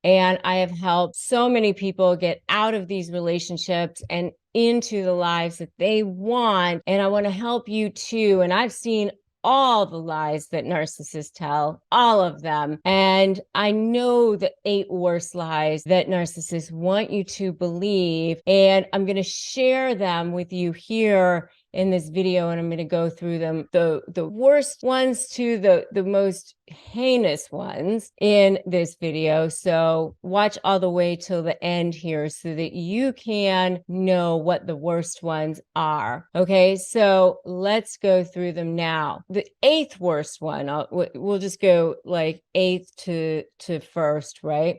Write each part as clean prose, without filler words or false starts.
And I have helped so many people get out of these relationships and into the lives that they want. And I want to help you too. And I've seen all the lies that narcissists tell, all of them. And I know the 8 worst lies that narcissists want you to believe. And I'm going to share them with you here in this video, and I'm going to go through them, the worst ones to the most heinous ones in this video. So watch all the way till the end here so that you can know what the worst ones are. Okay, so let's go through them now. The 8th worst one, we'll just go like 8th to first, right?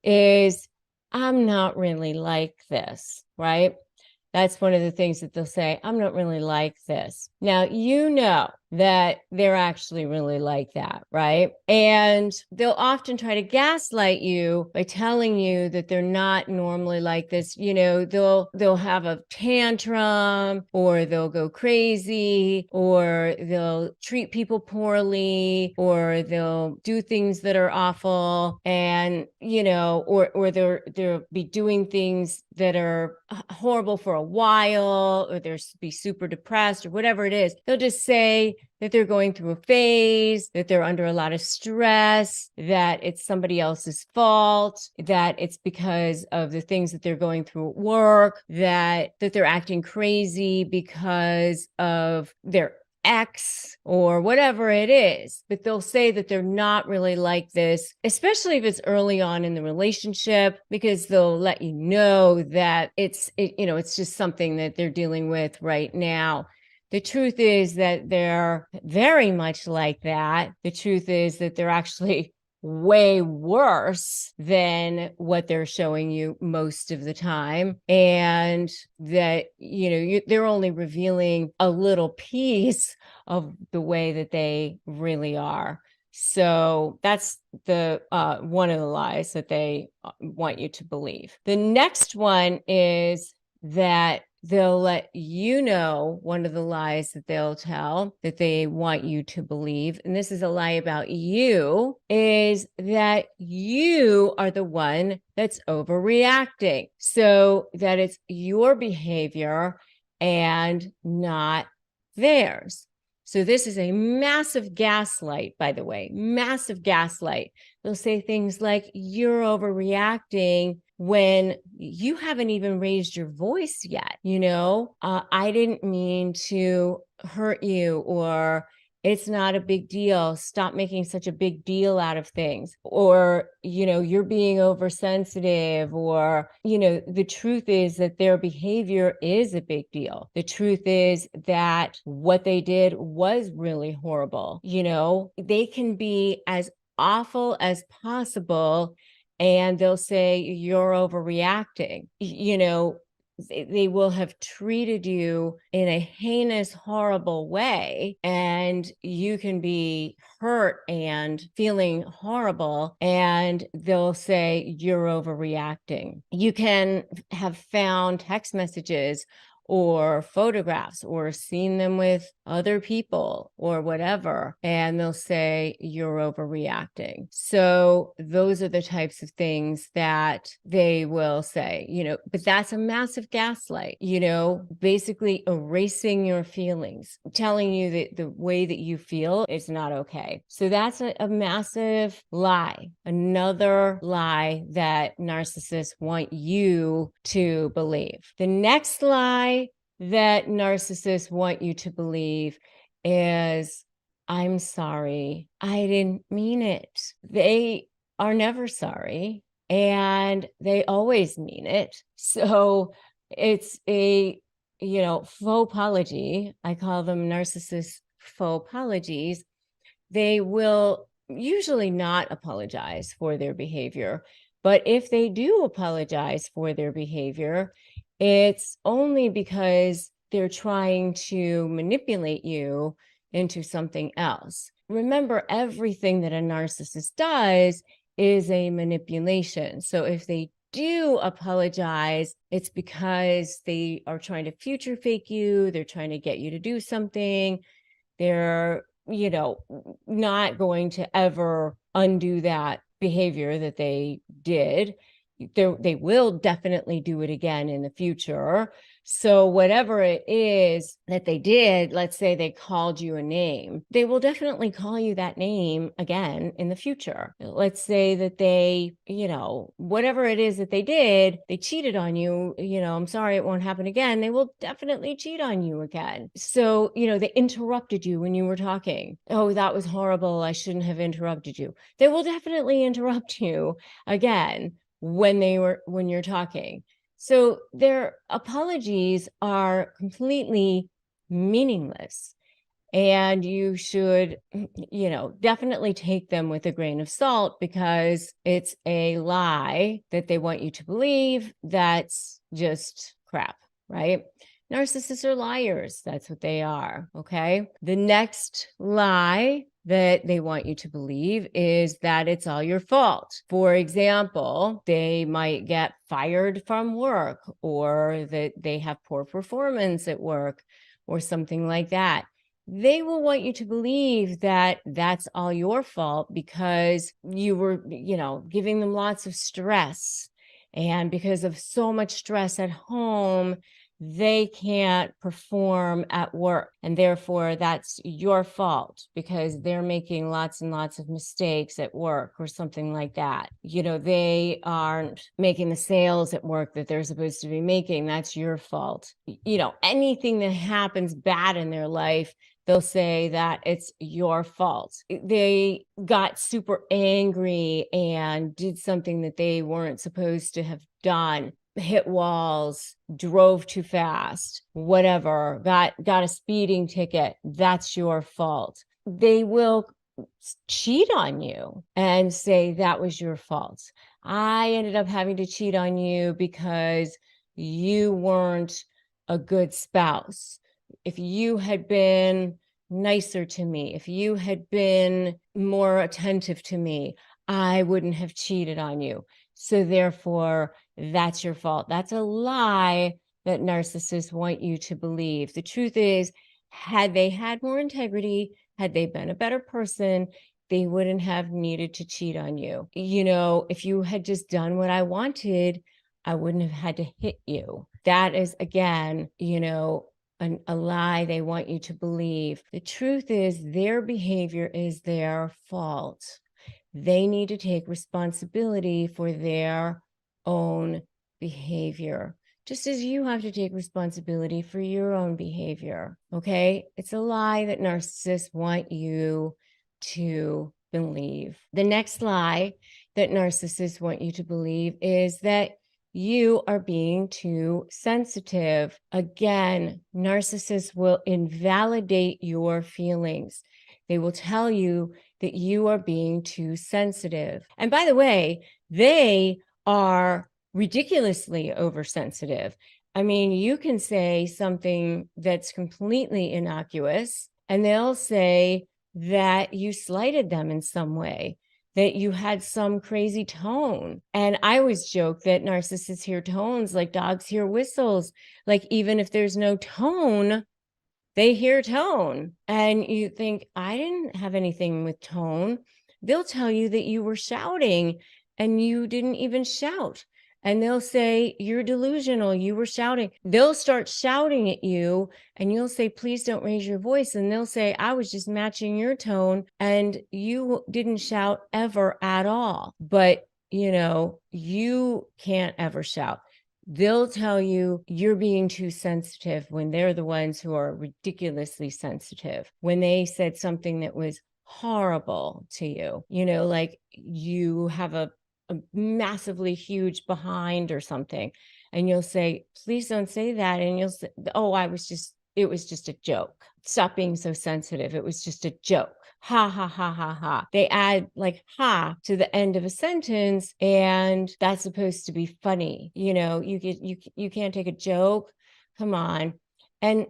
Is I'm not really like this, right? That's one of the things that they'll say, I'm not really like this. Now, you know that they're actually really like that, right? And they'll often try to gaslight you by telling you that they're not normally like this. You know, they'll have a tantrum, or they'll go crazy, or they'll treat people poorly, or they'll do things that are awful, and you know, or they'll be doing things that are horrible for a while, or they'll be super depressed, or whatever it is. They'll just say that they're going through a phase, that they're under a lot of stress, that it's somebody else's fault, that it's because of the things that they're going through at work, that they're acting crazy because of their ex or whatever it is. But they'll say that they're not really like this, especially if it's early on in the relationship, because they'll let you know that it's just something that they're dealing with right now. The truth is that they're very much like that. The truth is that they're actually way worse than what they're showing you most of the time, and that they're only revealing a little piece of the way that they really are. So that's the one of the lies that they want you to believe. The next one is that they'll let you know, one of the lies that they'll tell that they want you to believe, and this is a lie about you, is that you are the one that's overreacting. So that it's your behavior and not theirs. So this is a massive gaslight, by the way, massive gaslight. They'll say things like, you're overreacting when you haven't even raised your voice yet. I didn't mean to hurt you, or it's not a big deal. Stop making such a big deal out of things. Or, you're being oversensitive, or, the truth is that their behavior is a big deal. The truth is that what they did was really horrible. They can be as awful as possible, and they'll say you're overreacting. They will have treated you in a heinous, horrible way, and you can be hurt and feeling horrible, and they'll say you're overreacting. You can have found text messages or photographs or seen them with other people or whatever, and they'll say you're overreacting. So those are the types of things that they will say, but that's a massive gaslight, basically erasing your feelings, telling you that the way that you feel is not okay. So that's a massive lie, another lie that narcissists want you to believe. The next lie that narcissists want you to believe is, I'm sorry, I didn't mean it. They are never sorry, and they always mean it. So it's a, faux apology. I call them narcissist faux apologies. They will usually not apologize for their behavior, but if they do apologize for their behavior, it's only because they're trying to manipulate you into something else. Remember, everything that a narcissist does is a manipulation. So if they do apologize, it's because they are trying to future fake you. They're trying to get you to do something. They're, not going to ever undo that behavior that they did. They will definitely do it again in the future. So whatever it is that they did, let's say they called you a name, they will definitely call you that name again in the future. Let's say that they, whatever it is that they did, they cheated on you, I'm sorry, it won't happen again. They will definitely cheat on you again. So, they interrupted you when you were talking. Oh, that was horrible. I shouldn't have interrupted you. They will definitely interrupt you again when you're talking. So their apologies are completely meaningless, and you should, definitely take them with a grain of salt, because it's a lie that they want you to believe that's just crap, right? Narcissists are liars. That's what they are. Okay. The next lie that they want you to believe is that it's all your fault. For example, they might get fired from work, or that they have poor performance at work, or something like that. They will want you to believe that that's all your fault because you were, giving them lots of stress. And because of so much stress at home, they can't perform at work, and therefore that's your fault because they're making lots and lots of mistakes at work, or something like that. They aren't making the sales at work that they're supposed to be making. That's your fault. Anything that happens bad in their life, they'll say that it's your fault. They got super angry and did something that they weren't supposed to have done, hit walls, drove too fast, whatever, got a speeding ticket. That's your fault. They will cheat on you and say that was your fault. I ended up having to cheat on you because you weren't a good spouse. If you had been nicer to me, if you had been more attentive to me, I wouldn't have cheated on you. So therefore, that's your fault. That's a lie that narcissists want you to believe. The truth is, had they had more integrity, had they been a better person, they wouldn't have needed to cheat on you. If you had just done what I wanted, I wouldn't have had to hit you. That is, again, a lie they want you to believe. The truth is, their behavior is their fault. They need to take responsibility for their own behavior, just as you have to take responsibility for your own behavior. Okay? It's a lie that narcissists want you to believe. The next lie that narcissists want you to believe is that you are being too sensitive. Again, narcissists will invalidate your feelings. They will tell you that you are being too sensitive. And by the way, they are ridiculously oversensitive. I mean, you can say something that's completely innocuous, and they'll say that you slighted them in some way, that you had some crazy tone. And I always joke that narcissists hear tones like dogs hear whistles. Like, even if there's no tone, they hear tone. And you think, I didn't have anything with tone. They'll tell you that you were shouting and you didn't even shout. And they'll say, you're delusional, you were shouting. They'll start shouting at you, and you'll say, please don't raise your voice. And they'll say, I was just matching your tone, and you didn't shout ever at all. But, you can't ever shout. They'll tell you you're being too sensitive when they're the ones who are ridiculously sensitive. When they said something that was horrible to you, like you have a massively huge behind or something, and you'll say, please don't say that. And you'll say, oh, it was just a joke. Stop being so sensitive. It was just a joke. Ha, ha, ha, ha, ha. They add like ha to the end of a sentence, and that's supposed to be funny. You can't take a joke. Come on. And,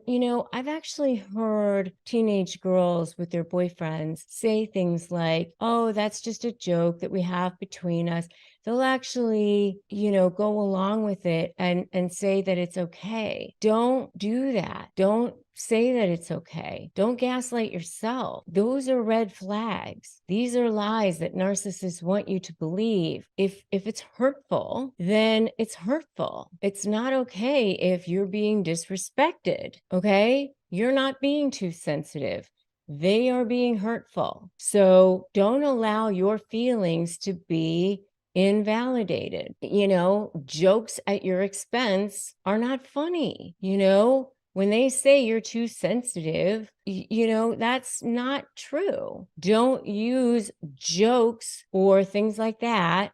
I've actually heard teenage girls with their boyfriends say things like, oh, that's just a joke that we have between us. they'll actually, go along with it and say that it's okay. Don't do that. Don't say that it's okay. Don't gaslight yourself. Those are red flags. These are lies that narcissists want you to believe. If it's hurtful, then it's hurtful. It's not okay if you're being disrespected, okay? You're not being too sensitive. They are being hurtful. So don't allow your feelings to be invalidated. Jokes at your expense are not funny. When they say you're too sensitive, that's not true. Don't use jokes or things like that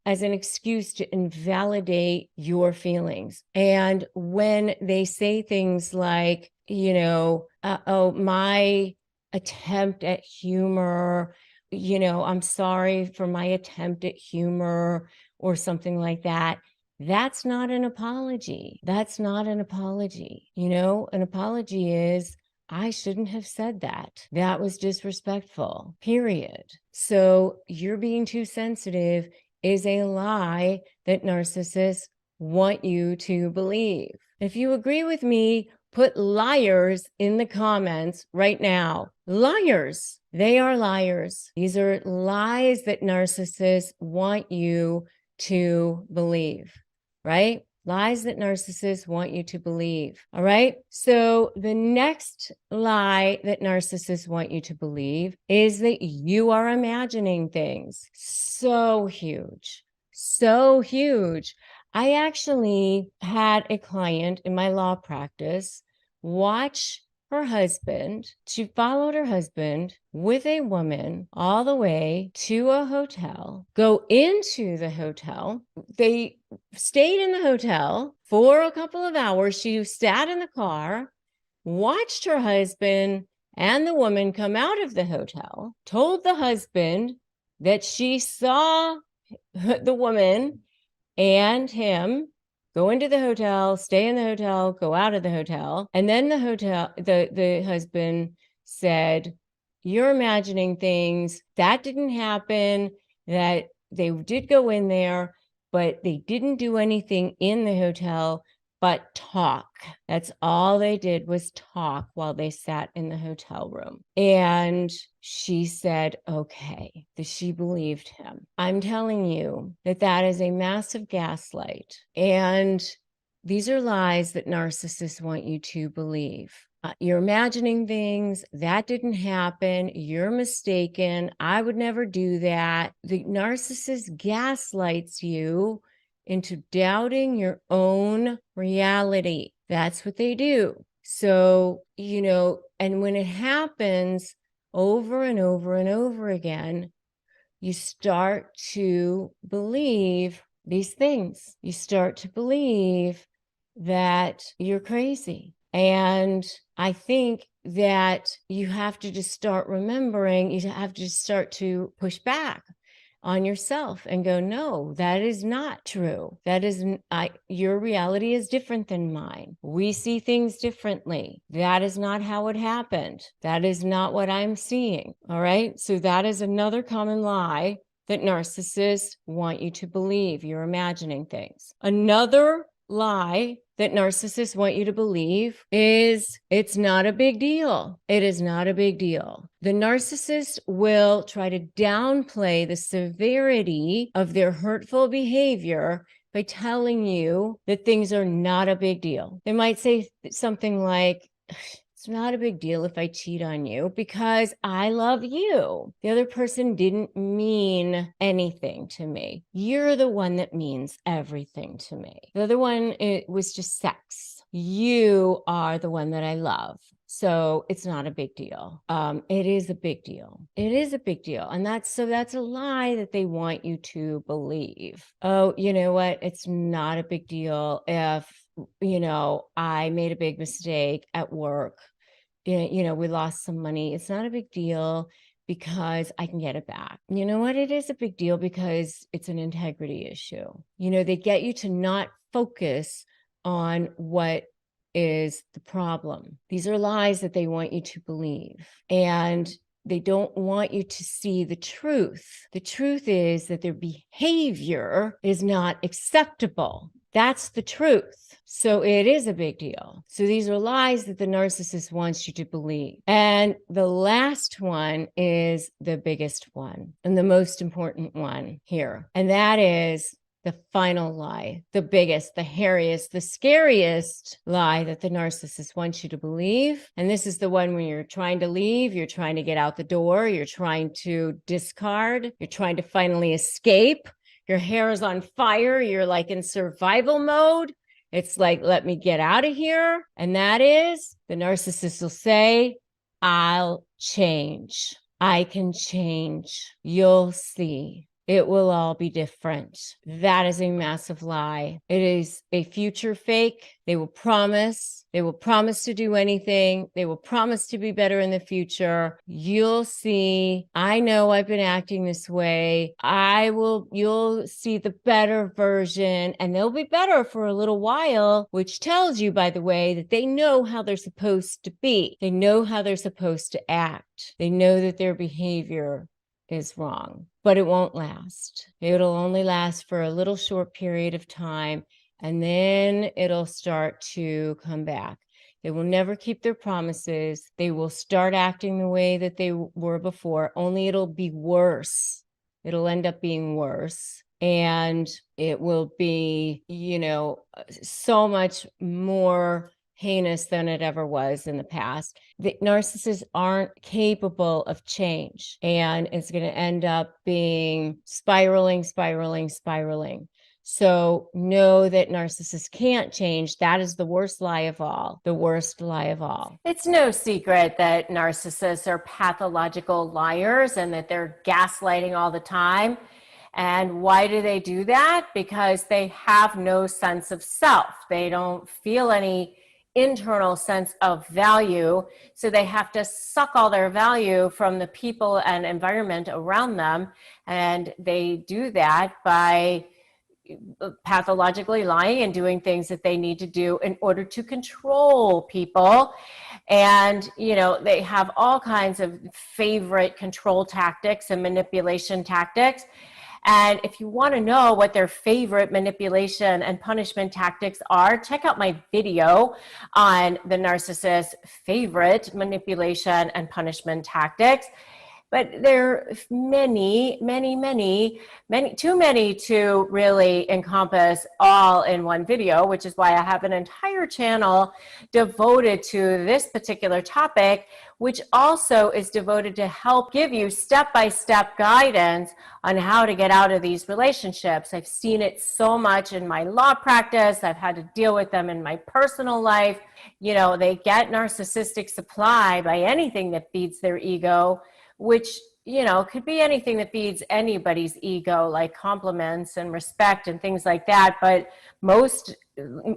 as an excuse to invalidate your feelings. And when they say things like, oh, my attempt at humor, I'm sorry for my attempt at humor or something like that. That's not an apology. That's not an apology. An apology is, I shouldn't have said that. That was disrespectful, period. So you're being too sensitive is a lie that narcissists want you to believe. If you agree with me, put liars in the comments right now. Liars. They are liars. These are lies that narcissists want you to believe, right? Lies that narcissists want you to believe. All right. So the next lie that narcissists want you to believe is that you are imagining things. So huge. So huge. I actually had a client in my law practice watch her husband. She followed her husband with a woman all the way to a hotel, go into the hotel. They stayed in the hotel for a couple of hours. She sat in the car, watched her husband and the woman come out of the hotel, told the husband that she saw the woman and him go into the hotel, stay in the hotel, go out of the hotel. And then the husband said, you're imagining things. That didn't happen. That they did go in there, but they didn't do anything in the hotel but talk. That's all they did was talk while they sat in the hotel room. And she said, okay, that she believed him. I'm telling you that is a massive gaslight. And these are lies that narcissists want you to believe. You're imagining things. That didn't happen. You're mistaken. I would never do that. The narcissist gaslights you into doubting your own reality. That's what they do. So, and when it happens over and over and over again, you start to believe these things. You start to believe that you're crazy. And I think that you have to just start remembering, you have to start to push back on yourself and go, no, that is not true. That is, your reality is different than mine. We see things differently. That is not how it happened. That is not what I'm seeing. All right. So that is another common lie that narcissists want you to believe. You're imagining things. Another lie that narcissists want you to believe is it's not a big deal. It is not a big deal. The narcissist will try to downplay the severity of their hurtful behavior by telling you that things are not a big deal. They might say something like, it's not a big deal if I cheat on you because I love you. The other person didn't mean anything to me. You're the one that means everything to me. The other one, it was just sex. You are the one that I love. So it's not a big deal. It is a big deal. It is a big deal. And that's a lie that they want you to believe. Oh, you know what? It's not a big deal if, I made a big mistake at work. We lost some money. It's not a big deal because I can get it back. You know what? It is a big deal because it's an integrity issue. They get you to not focus on what is the problem. These are lies that they want you to believe. And they don't want you to see the truth. The truth is that their behavior is not acceptable. That's the truth. So it is a big deal. So these are lies that the narcissist wants you to believe. And the last one is the biggest one and the most important one here. And that is the final lie, the biggest, the hairiest, the scariest lie that the narcissist wants you to believe. And this is the one when you're trying to leave, you're trying to get out the door, you're trying to discard, you're trying to finally escape. Your hair is on fire. You're like in survival mode. It's like, let me get out of here. And that is, the narcissist will say, I'll change. I can change. You'll see. It will all be different. That is a massive lie. It is a future fake. They will promise. They will promise to do anything. They will promise to be better in the future. You'll see. I know I've been acting this way. You'll see the better version, and they'll be better for a little while, which tells you, by the way, that they know how they're supposed to be. They know how they're supposed to act. They know that their behavior is wrong, but it won't last. It'll only last for a little short period of time, and then it'll start to come back. They will never keep their promises. They will start acting the way that they were before, only it'll be worse. It'll end up being worse. And it will be, so much more heinous than it ever was in the past. The narcissists aren't capable of change, and it's going to end up being spiraling. So know that narcissists can't change. That is the worst lie of all, the worst lie of all. It's no secret that narcissists are pathological liars and that they're gaslighting all the time. And why do they do that? Because they have no sense of self. They don't feel any internal sense of value. So they have to suck all their value from the people and environment around them. And they do that by pathologically lying and doing things that they need to do in order to control people. And, they have all kinds of favorite control tactics and manipulation tactics. And if you want to know what their favorite manipulation and punishment tactics are, check out my video on the narcissist's favorite manipulation and punishment tactics. But there are many, too many to really encompass all in one video, which is why I have an entire channel devoted to this particular topic, which also is devoted to help give you step-by-step guidance on how to get out of these relationships. I've seen it so much in my law practice. I've had to deal with them in my personal life. They get narcissistic supply by anything that feeds their ego, which, could be anything that feeds anybody's ego, like compliments and respect and things like that. But most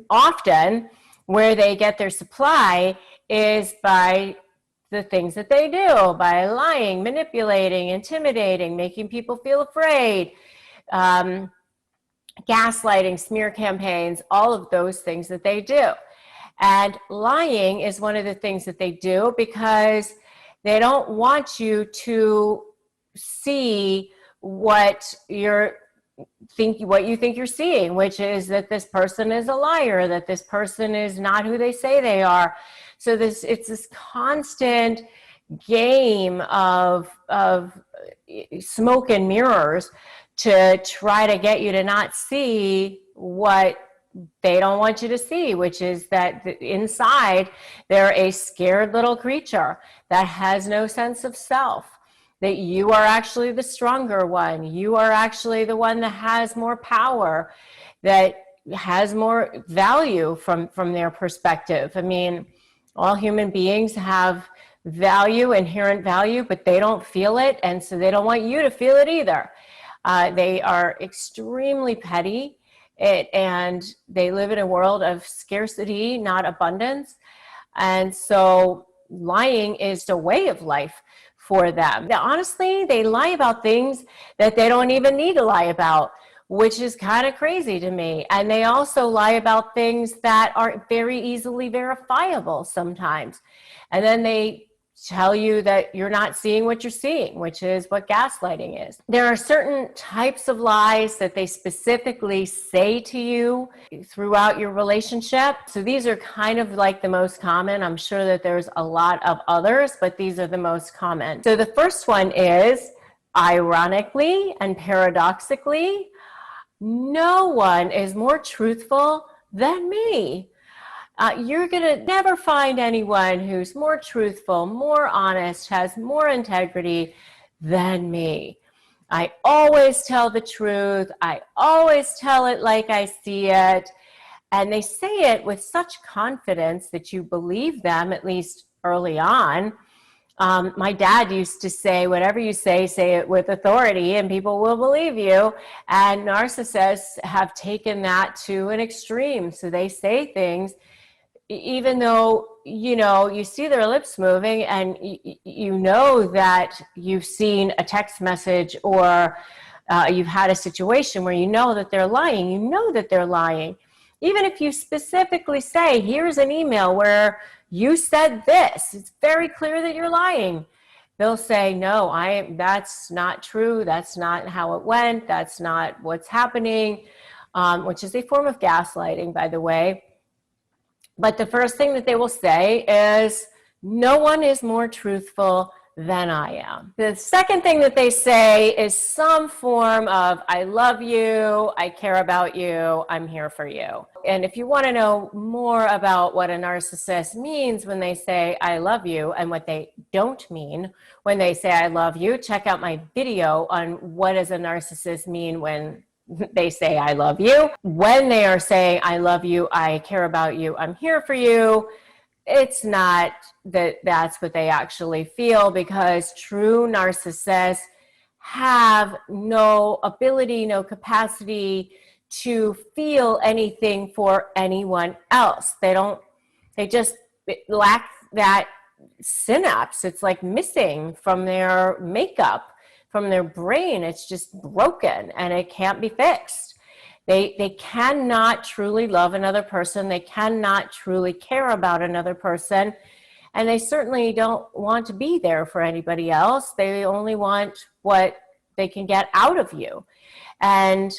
often where they get their supply is by the things that they do, by lying, manipulating, intimidating, making people feel afraid, gaslighting, smear campaigns, all of those things that they do. And lying is one of the things that they do because they don't want you to see what you think you're seeing, which is that this person is a liar, that this person is not who they say they are. So it's this constant game of smoke and mirrors to try to get you to not see what they don't want you to see, which is that inside they're a scared little creature that has no sense of self, that you are actually the stronger one. You are actually the one that has more power, that has more value from their perspective. I mean, all human beings have value, inherent value, but they don't feel it. And so they don't want you to feel it either. They are extremely petty. And they live in a world of scarcity, not abundance. And so lying is a way of life for them. Now, honestly, they lie about things that they don't even need to lie about, which is kind of crazy to me. And they also lie about things that are very easily verifiable sometimes. And then they tell you that you're not seeing what you're seeing, which is what gaslighting is. There are certain types of lies that they specifically say to you throughout your relationship. So these are kind of like the most common. I'm sure that there's a lot of others, but these are the most common. So the first one is, ironically and paradoxically, no one is more truthful than me. You're going to never find anyone who's more truthful, more honest, has more integrity than me. I always tell the truth. I always tell it like I see it. And they say it with such confidence that you believe them, at least early on. My dad used to say, whatever you say it with authority and people will believe you. And narcissists have taken that to an extreme. So they say things even though, you see their lips moving and you know that you've seen a text message or you've had a situation where you know that they're lying. Even if you specifically say, here's an email where you said this, it's very clear that you're lying. They'll say, no, that's not true. That's not how it went. That's not what's happening, which is a form of gaslighting, by the way. But the first thing that they will say is, no one is more truthful than I am. The second thing that they say is some form of, I love you, I care about you, I'm here for you. And if you want to know more about what a narcissist means when they say, I love you, and what they don't mean when they say, I love you, check out my video on what does a narcissist mean when they say, I love you. When they are saying, I love you, I care about you, I'm here for you, it's not that that's what they actually feel, because true narcissists have no ability, no capacity to feel anything for anyone else. They just lack that synapse. It's like missing from their makeup, from their brain. It's just broken and it can't be fixed. They cannot truly love another person. They cannot truly care about another person. And they certainly don't want to be there for anybody else. They only want what they can get out of you. And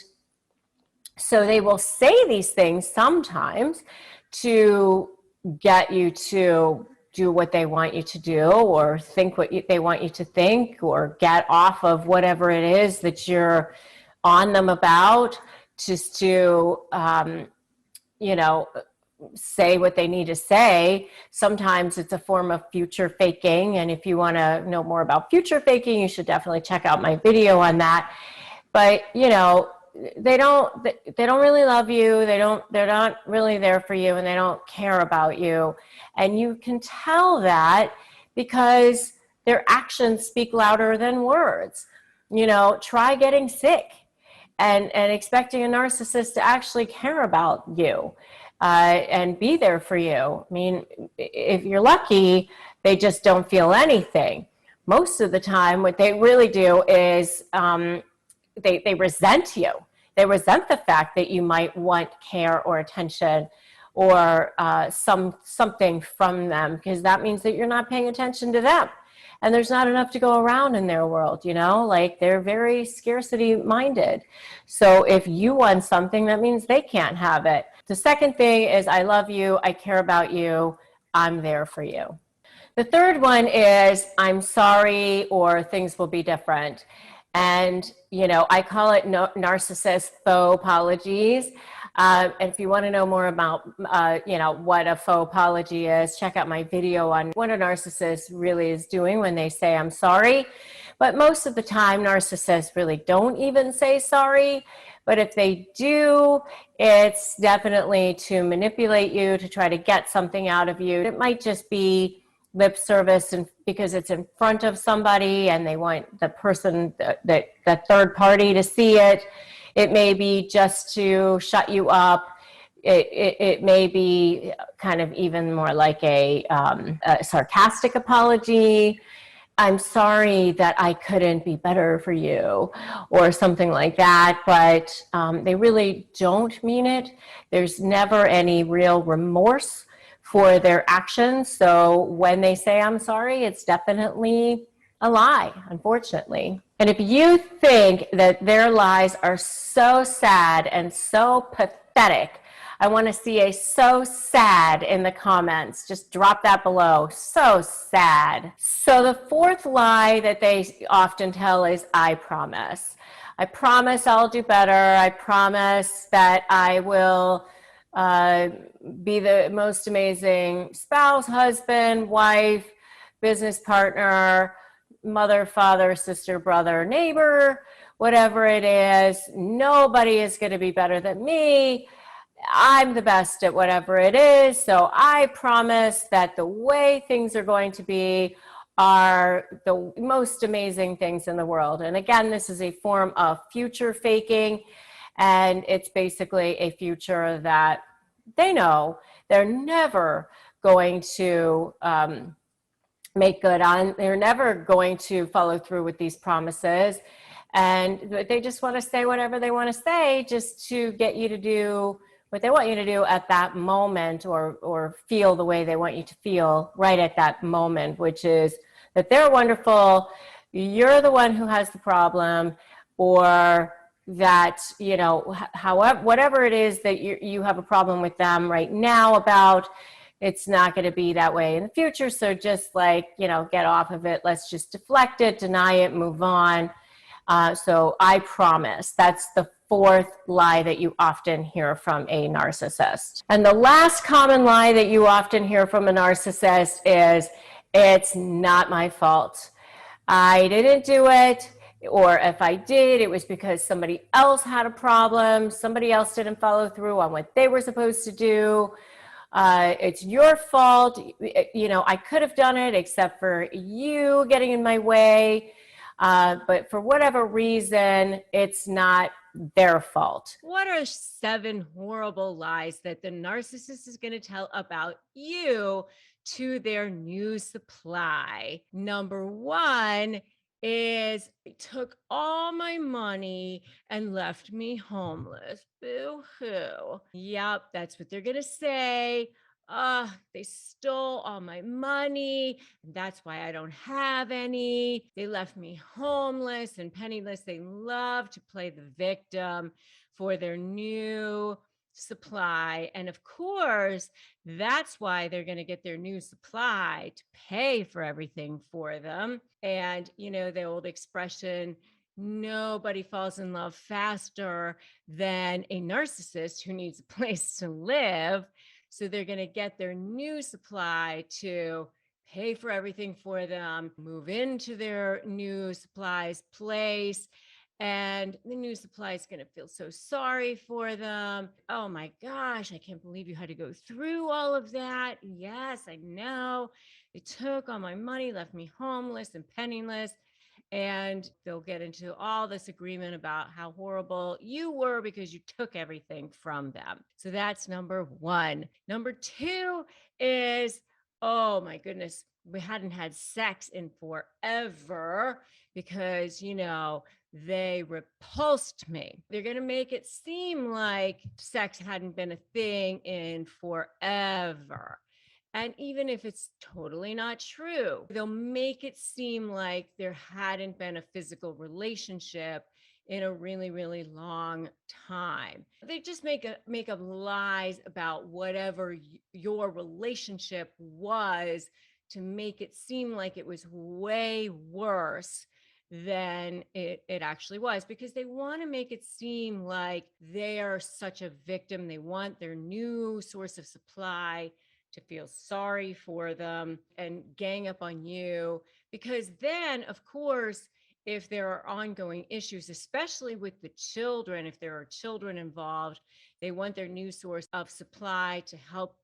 so they will say these things sometimes to get you to do what they want you to do, or think what they want you to think, or get off of whatever it is that you're on them about, just to, say what they need to say. Sometimes it's a form of future faking. And if you want to know more about future faking, you should definitely check out my video on that. But, they don't really love you. They're not really there for you, and they don't care about you. And you can tell that because their actions speak louder than words. Try getting sick and expecting a narcissist to actually care about you and be there for you. I mean, if you're lucky, they just don't feel anything. Most of the time, what they really do is they resent you. They resent the fact that you might want care or attention or something from them, because that means that you're not paying attention to them. And there's not enough to go around in their world, like they're very scarcity minded. So if you want something, that means they can't have it. The second thing is, I love you, I care about you, I'm there for you. The third one is, I'm sorry, or things will be different. And, I call it narcissist faux apologies. And if you want to know more about, what a faux apology is, check out my video on what a narcissist really is doing when they say, I'm sorry. But most of the time, narcissists really don't even say sorry. But if they do, it's definitely to manipulate you, to try to get something out of you. It might just be lip service, and because it's in front of somebody and they want the person, the third party, to see it. It may be just to shut you up. It may be kind of even more like a sarcastic apology. I'm sorry that I couldn't be better for you, or something like that. But they really don't mean it. There's never any real remorse for their actions. So when they say I'm sorry, it's definitely a lie, unfortunately. And if you think that their lies are so sad and so pathetic, I want to see a so sad in the comments. Just drop that below. So sad. So the fourth lie that they often tell is I promise. I promise I'll do better. I promise that I will be the most amazing spouse, husband, wife, business partner, mother, father, sister, brother, neighbor, whatever it is. Nobody is going to be better than me. I'm the best at whatever it is. So I promise that the way things are going to be are the most amazing things in the world. And again, this is a form of future faking. And it's basically a future that they know they're never going to make good on. They're never going to follow through with these promises. And they just want to say whatever they want to say just to get you to do what they want you to do at that moment, or feel the way they want you to feel right at that moment, which is that they're wonderful, you're the one who has the problem, or that, you know, however, whatever it is that you have a problem with them right now about, it's not going to be that way in the future. So just like, you know, get off of it. Let's just deflect it, deny it, move on. So I promise. That's the fourth lie that you often hear from a narcissist. And the last common lie that you often hear from a narcissist is, it's not my fault. I didn't do it. Or if I did, it was because somebody else had a problem. Somebody else didn't follow through on what they were supposed to do. It's your fault. You know, I could have done it except for you getting in my way. But for whatever reason, it's not their fault. What are 7 horrible lies that the narcissist is going to tell about you to their new supply? Number 1 is, they took all my money and left me homeless. Boo-hoo. Yep, that's what they're going to say. They stole all my money. That's why I don't have any. They left me homeless and penniless. They love to play the victim for their new supply. And of course, that's why they're going to get their new supply to pay for everything for them. And, you know, the old expression, nobody falls in love faster than a narcissist who needs a place to live. So they're going to get their new supply to pay for everything for them, move into their new supply's place, and the new supply is going to feel so sorry for them. Oh my gosh, I can't believe you had to go through all of that. Yes, I know. They took all my money, left me homeless and penniless. And they'll get into all this agreement about how horrible you were because you took everything from them. So that's number 1. Number 2 is, oh my goodness, we hadn't had sex in forever because, you know, they repulsed me. They're going to make it seem like sex hadn't been a thing in forever. And even if it's totally not true, they'll make it seem like there hadn't been a physical relationship in a really, really long time. They just make up lies about whatever your relationship was to make it seem like it was way worse than it actually was, because they want to make it seem like they are such a victim. They want their new source of supply to feel sorry for them and gang up on you. Because then, of course, if there are ongoing issues, especially with the children, if there are children involved, they want their new source of supply to help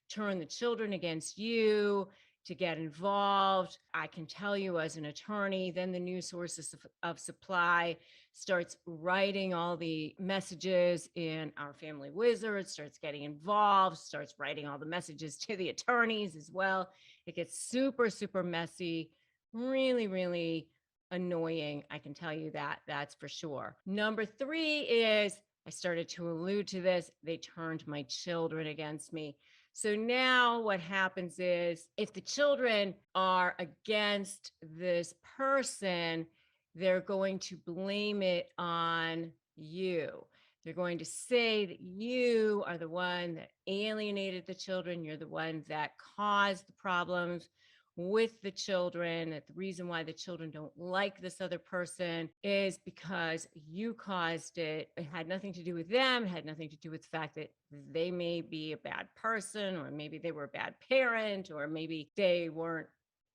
turn the children against you, to get involved. I can tell you as an attorney, then the new sources of supply starts writing all the messages in our family wizard, starts getting involved, starts writing all the messages to the attorneys as well. It gets super, super messy, really, really annoying. I can tell you that, that's for sure. Number 3 is, I started to allude to this, they turned my children against me. So now what happens is if the children are against this person, they're going to blame it on you. They're going to say that you are the one that alienated the children. You're the one that caused the problems with the children. That the reason why the children don't like this other person is because you caused it. It had nothing to do with them. It had nothing to do with the fact that they may be a bad person, or maybe they were a bad parent, or maybe they weren't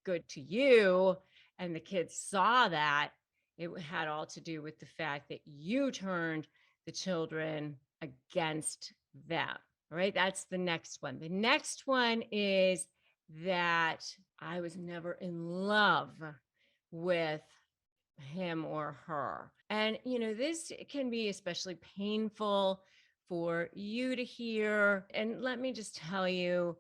good to you. And the kids saw that. It had all to do with the fact that you turned the children against them. All right. That's the next one. The next one is that I was never in love with him or her. And, this can be especially painful for you to hear. And let me just tell you,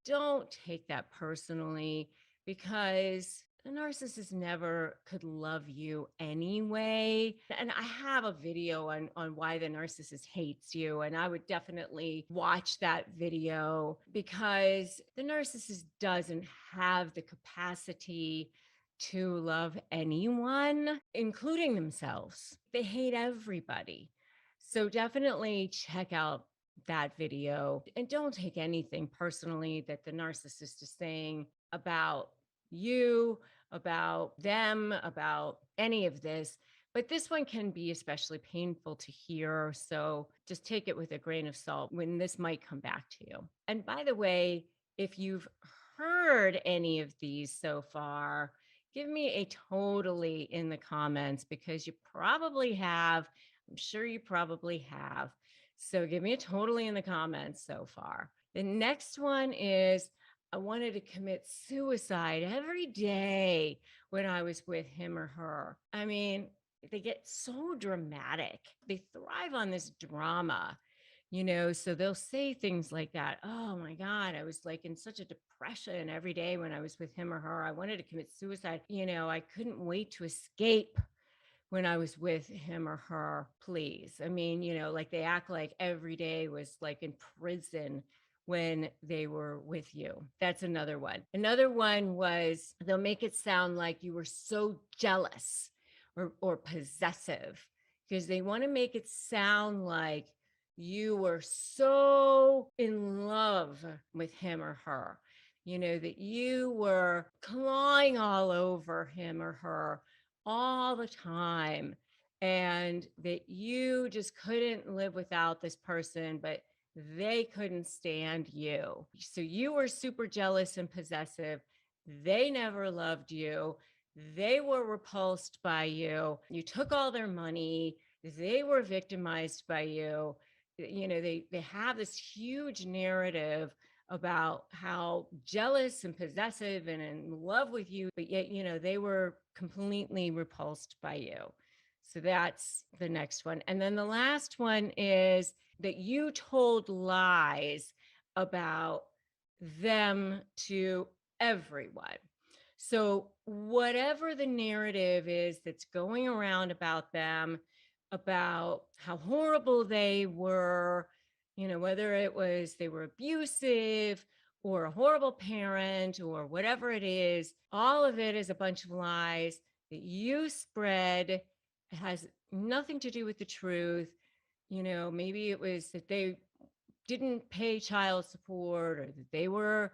don't take that personally, because a narcissist never could love you anyway. And I have a video on why the narcissist hates you. And I would definitely watch that video, because the narcissist doesn't have the capacity to love anyone, including themselves. They hate everybody. So definitely check out that video, and don't take anything personally that the narcissist is saying about you, about them, about any of this. But this one can be especially painful to hear. So just take it with a grain of salt when this might come back to you. And by the way, if you've heard any of these so far, give me a totally in the comments, because you probably have. I'm sure you probably have. So give me a totally in the comments so far. The next one is, I wanted to commit suicide every day when I was with him or her. I mean, they get so dramatic. They thrive on this drama. So they'll say things like that. Oh my God, I was like in such a depression every day when I was with him or her. I wanted to commit suicide. I couldn't wait to escape when I was with him or her. Please. I mean, like they act like every day was like in prison when they were with you. That's another one. Another one was, they'll make it sound like you were so jealous or possessive, because they want to make it sound like you were so in love with him or her, that you were clawing all over him or her all the time, and that you just couldn't live without this person, but they couldn't stand you. So you were super jealous and possessive. They never loved you. They were repulsed by you. You took all their money. They were victimized by you. They have this huge narrative about how jealous and possessive and in love with you, but yet, they were completely repulsed by you. So that's the next one. And then the last one is that you told lies about them to everyone. So whatever the narrative is that's going around about them, about how horrible they were, whether it was they were abusive or a horrible parent or whatever it is, all of it is a bunch of lies that you spread. It has nothing to do with the truth. Maybe it was that they didn't pay child support, or that they were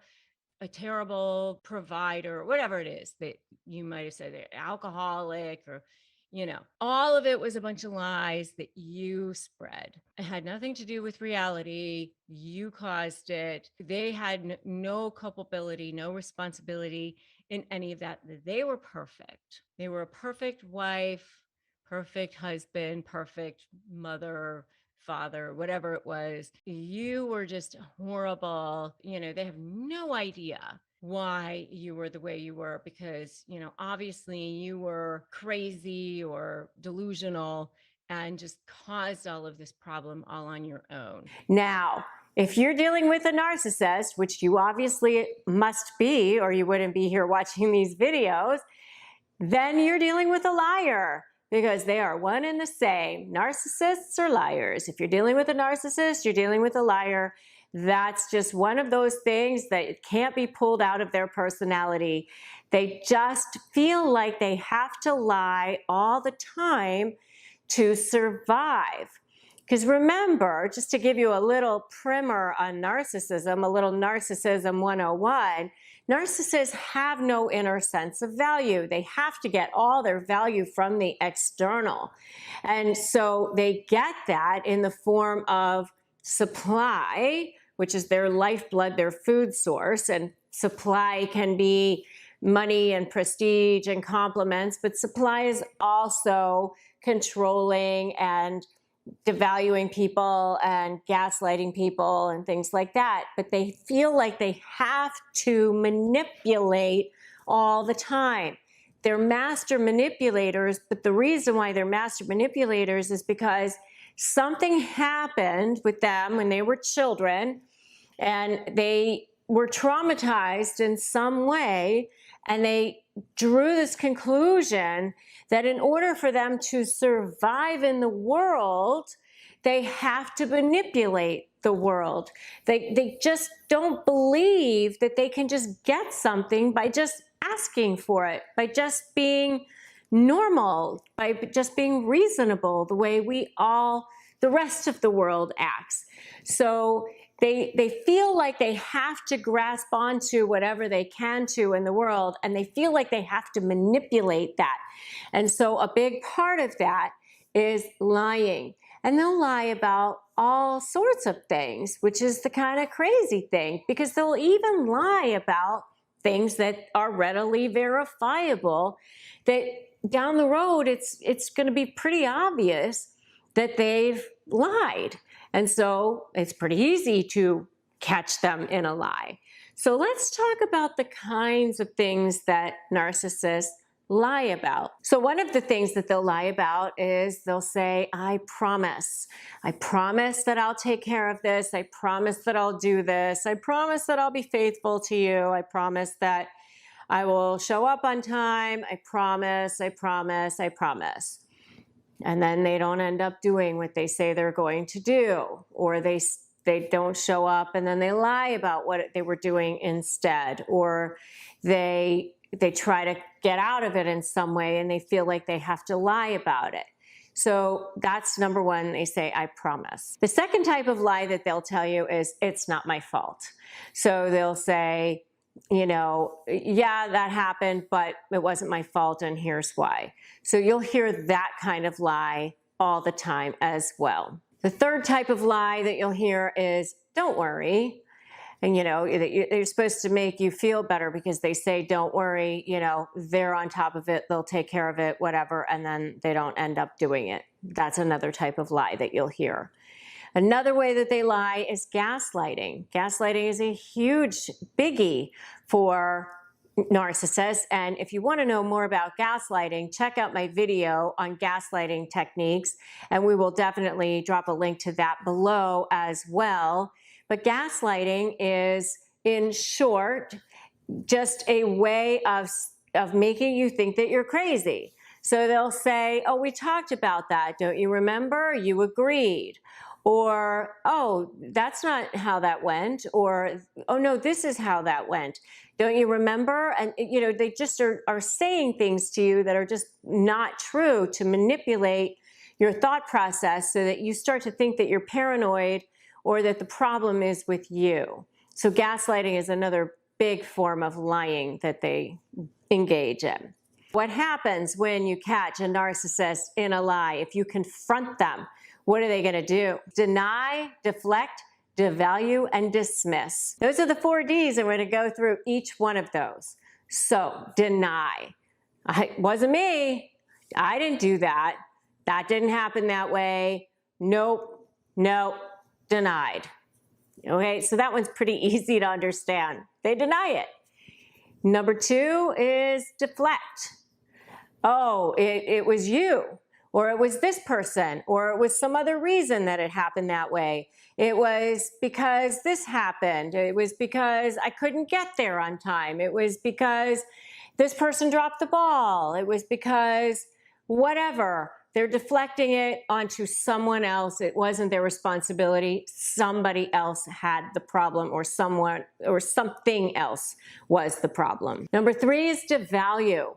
a terrible provider, whatever it is that you might have said, they're alcoholic, or all of it was a bunch of lies that you spread. It had nothing to do with reality. You caused it. They had no culpability, no responsibility in any of that. They were perfect. They were a perfect wife, perfect husband, perfect mother, father, whatever it was. You were just horrible. They have no idea why you were the way you were, because, obviously you were crazy or delusional and just caused all of this problem all on your own. Now, if you're dealing with a narcissist, which you obviously must be, or you wouldn't be here watching these videos, then you're dealing with a liar, because they are one and the same. Narcissists are liars. If you're dealing with a narcissist, you're dealing with a liar. That's just one of those things that it can't be pulled out of their personality. They just feel like they have to lie all the time to survive. Because remember, just to give you a little primer on narcissism, a little Narcissism 101, narcissists have no inner sense of value. They have to get all their value from the external. And so they get that in the form of supply, which is their lifeblood, their food source. And supply can be money and prestige and compliments, but supply is also controlling and devaluing people and gaslighting people and things like that. But they feel like they have to manipulate all the time. They're master manipulators, but the reason why they're master manipulators is because something happened with them when they were children and they were traumatized in some way, and they drew this conclusion that in order for them to survive in the world, they have to manipulate the world. They just don't believe that they can just get something by just asking for it, by just being normal, by just being reasonable the way the rest of the world acts. So they feel like they have to grasp onto whatever they can to in the world, and they feel like they have to manipulate that. And so a big part of that is lying. And they'll lie about all sorts of things, which is the kind of crazy thing, because they'll even lie about things that are readily verifiable, that down the road it's going to be pretty obvious that they've lied. And so it's pretty easy to catch them in a lie. So let's talk about the kinds of things that narcissists lie about. So one of the things that they'll lie about is they'll say, I promise that I'll take care of this. I promise that I'll do this. I promise that I'll be faithful to you. I promise that I will show up on time. I promise. And then they don't end up doing what they say they're going to do, or they don't show up and then they lie about what they were doing instead, or they try to get out of it in some way and they feel like they have to lie about it. So that's number one. They say, I promise. The second type of lie that they'll tell you is, it's not my fault. So they'll say, yeah, that happened, but it wasn't my fault, and here's why. So you'll hear that kind of lie all the time as well. The third type of lie that you'll hear is, don't worry. And they're supposed to make you feel better because they say, don't worry, they're on top of it, they'll take care of it, whatever, and then they don't end up doing it. That's another type of lie that you'll hear. Another way that they lie is gaslighting. Gaslighting is a huge biggie for narcissists. And if you want to know more about gaslighting, check out my video on gaslighting techniques. And we will definitely drop a link to that below as well. But gaslighting is, in short, just a way of making you think that you're crazy. So they'll say, oh, we talked about that. Don't you remember? You agreed. Or, oh, that's not how that went. Or, oh, no, this is how that went. Don't you remember? And, they just are saying things to you that are just not true to manipulate your thought process so that you start to think that you're paranoid or that the problem is with you. So gaslighting is another big form of lying that they engage in. What happens when you catch a narcissist in a lie? If you confront them, what are they going to do? Deny, deflect, devalue, and dismiss. Those are the 4 Ds, and we're going to go through each one of those. So, deny. It wasn't me. I didn't do that. That didn't happen that way. Nope. Denied. Okay, so that one's pretty easy to understand. They deny it. Number 2 is deflect. Oh, it was you. Or it was this person, or it was some other reason that it happened that way. It was because this happened. It was because I couldn't get there on time. It was because this person dropped the ball. It was because whatever. They're deflecting it onto someone else. It wasn't their responsibility. Somebody else had the problem, or someone or something else was the problem. Number 3 is devalue.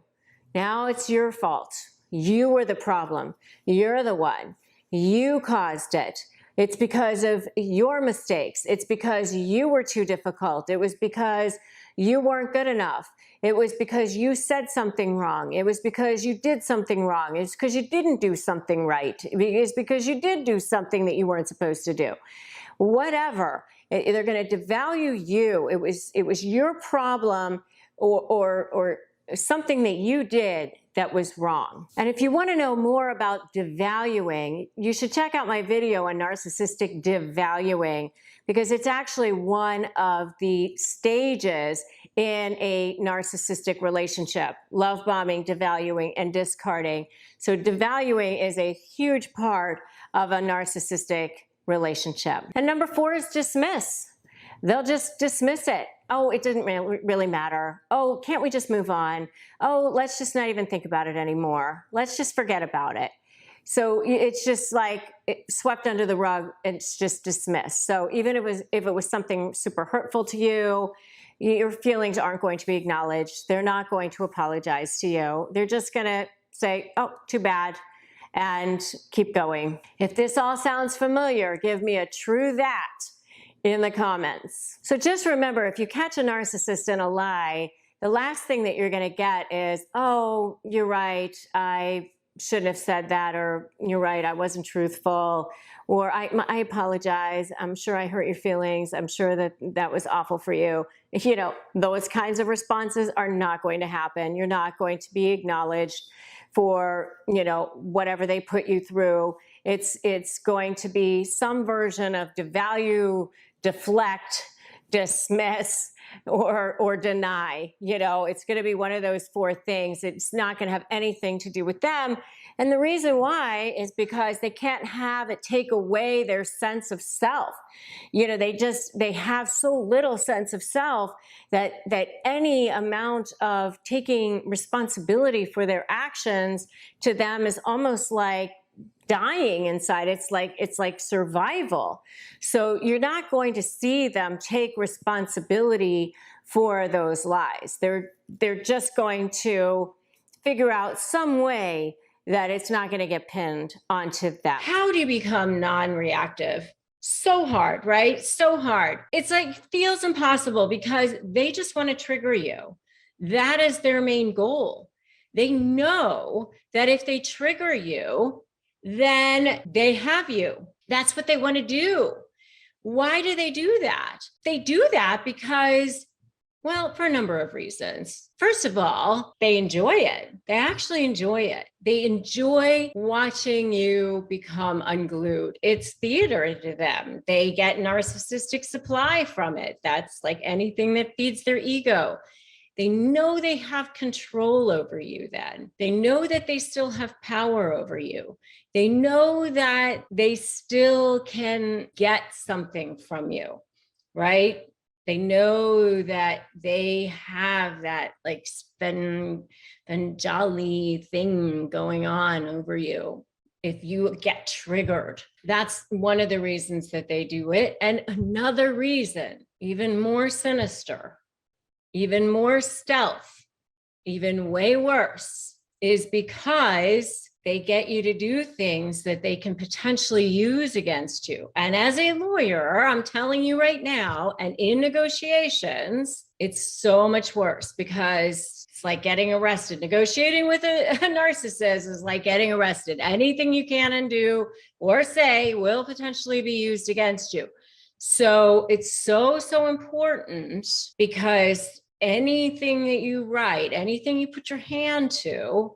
Now it's your fault. You were the problem. You're the one. You caused it. It's because of your mistakes. It's because you were too difficult. It was because you weren't good enough. It was because you said something wrong. It was because you did something wrong. It's because you didn't do something right. It's because you did do something that you weren't supposed to do. Whatever. They're going to devalue you. It was your problem, or something that you did that was wrong. And if you want to know more about devaluing, you should check out my video on narcissistic devaluing, because it's actually one of the stages in a narcissistic relationship: love bombing, devaluing, and discarding. So devaluing is a huge part of a narcissistic relationship. And number 4 is dismiss. They'll just dismiss it. Oh, it didn't really matter. Oh, can't we just move on? Oh, let's just not even think about it anymore. Let's just forget about it. So it's just like swept under the rug, and it's just dismissed. So even if it was something super hurtful to you, your feelings aren't going to be acknowledged. They're not going to apologize to you. They're just going to say, oh, too bad, and keep going. If this all sounds familiar, give me a true that in the comments. So just remember, if you catch a narcissist in a lie, the last thing that you're going to get is, oh, you're right, I shouldn't have said that, or you're right, I wasn't truthful, or I apologize, I'm sure I hurt your feelings, I'm sure that was awful for you. You know, those kinds of responses are not going to happen. You're not going to be acknowledged for, you know, whatever they put you through. It's going to be some version of devalue, deflect, dismiss, or deny. You know, it's going to be one of those 4 things. It's not going to have anything to do with them. And the reason why is because they can't have it take away their sense of self. You know, they have so little sense of self that any amount of taking responsibility for their actions to them is almost like dying inside. It's like survival. So you're not going to see them take responsibility for those lies. They're just going to figure out some way that it's not going to get pinned onto them. How do you become non-reactive? So hard, right? So hard. It's like feels impossible, because they just want to trigger you. That is their main goal. They know that if they trigger you, then they have you. That's what they want to do. Why do they do that? They do that because, well, for a number of reasons. First of all, they enjoy it. They actually enjoy it. They enjoy watching you become unglued. It's theater to them. They get narcissistic supply from it. That's like anything that feeds their ego. They know they have control over you then. They know that they still have power over you. They know that they still can get something from you, right? They know that they have that like jolly thing going on over you if you get triggered. That's one of the reasons that they do it. And another reason, even more sinister, even more stealth, even way worse, is because they get you to do things that they can potentially use against you. And as a lawyer, I'm telling you right now, and in negotiations, it's so much worse, because it's like getting arrested. Negotiating with a narcissist is like getting arrested. Anything you can and do or say will potentially be used against you. So it's so important, because anything that you write, anything you put your hand to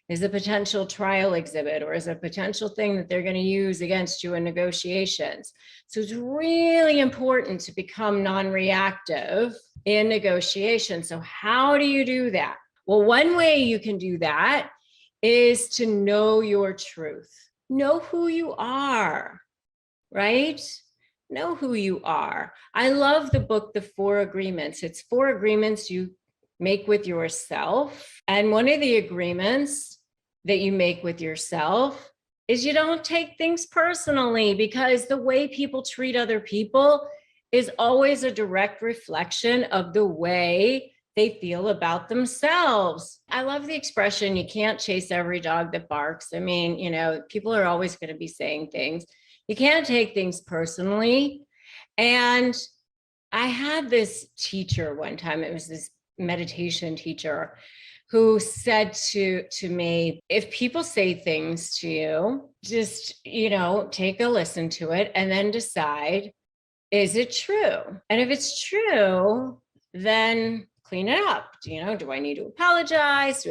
is a potential trial exhibit, or is a potential thing that they're going to use against you in negotiations. So it's really important to become non-reactive in negotiation. So how do you do that? Well, one way you can do that is to know your truth. Know who you are, right? Know who you are. I love the book, The 4 Agreements. It's 4 agreements you make with yourself. And one of the agreements that you make with yourself is you don't take things personally, because the way people treat other people is always a direct reflection of the way they feel about themselves. I love the expression, you can't chase every dog that barks. I mean, people are always going to be saying things. You can't take things personally. And I had this teacher one time, it was this meditation teacher, who said to me, if people say things to you, just, take a listen to it and then decide, is it true? And if it's true, then clean it up. Do I need to apologize?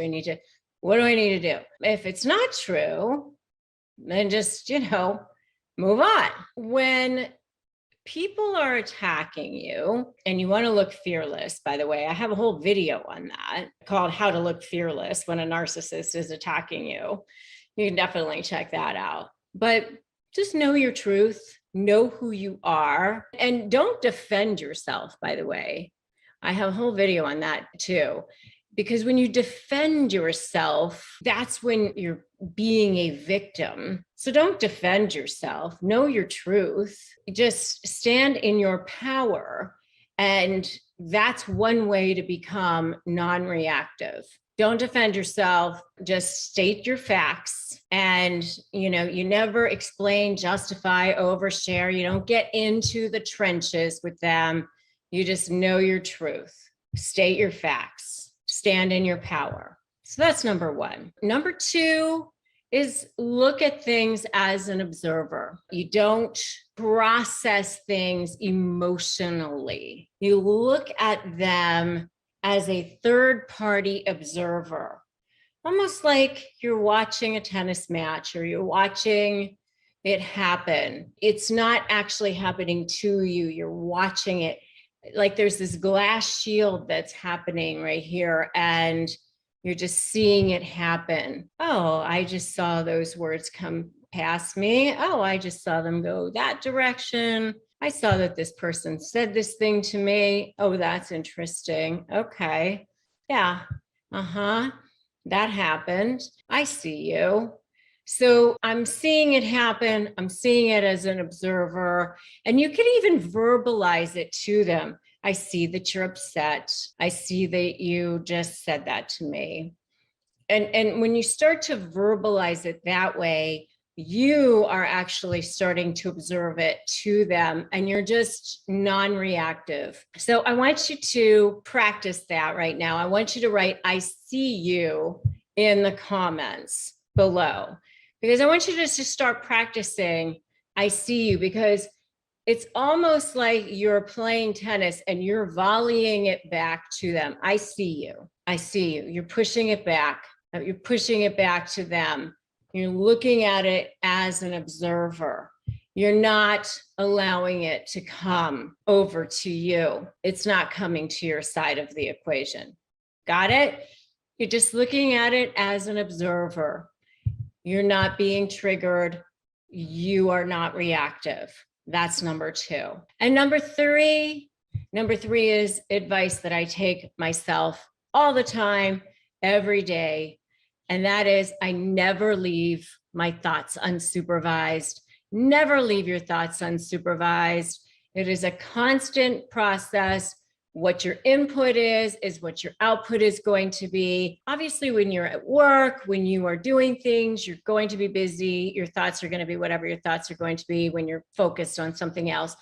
What do I need to do? If it's not true, then just, move on. When people are attacking you and you want to look fearless, by the way, I have a whole video on that called How to Look Fearless When a Narcissist is Attacking You. You can definitely check that out. But just know your truth, know who you are, and don't defend yourself, by the way. I have a whole video on that too. Because when you defend yourself, that's when you're being a victim. So don't defend yourself. Know your truth. Just stand in your power. And that's one way to become non-reactive. Don't defend yourself. Just state your facts. And, you never explain, justify, overshare. You don't get into the trenches with them. You just know your truth. State your facts. Stand in your power. So that's number one. Number two is look at things as an observer. You don't process things emotionally. You look at them as a third-party observer, almost like you're watching a tennis match or you're watching it happen. It's not actually happening to you. You're watching it. Like there's this glass shield that's happening right here and you're just seeing it happen. Oh, I just saw those words come past me. Oh, I just saw them go that direction. I saw that this person said this thing to me. Oh, that's interesting. Okay. Yeah. That happened. I see you. So I'm seeing it happen. I'm seeing it as an observer, and you can even verbalize it to them. I see that you're upset. I see that you just said that to me. And when you start to verbalize it that way, you are actually starting to observe it to them, and you're just non-reactive. So I want you to practice that right now. I want you to write, I see you in the comments below. Because I want you just to start practicing, I see you, because it's almost like you're playing tennis and you're volleying it back to them. I see you. I see you. You're pushing it back. You're pushing it back to them. You're looking at it as an observer. You're not allowing it to come over to you. It's not coming to your side of the equation. Got it? You're just looking at it as an observer. You're not being triggered. You are not reactive. That's number two. And number three is advice that I take myself all the time, every day. And that is, I never leave my thoughts unsupervised. Never leave your thoughts unsupervised. It is a constant process. What your input is what your output is going to be. Obviously, when you're at work, when you are doing things, you're going to be busy. Your thoughts are going to be whatever your thoughts are going to be when you're focused on something else.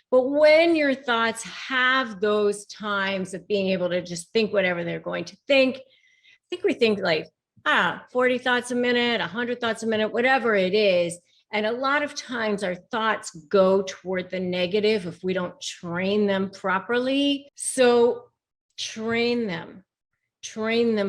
But when your thoughts have those times of being able to just think whatever they're going to think, I think we think like, 40 thoughts a minute, 100 thoughts a minute, whatever it is. And a lot of times our thoughts go toward the negative if we don't train them properly. So train them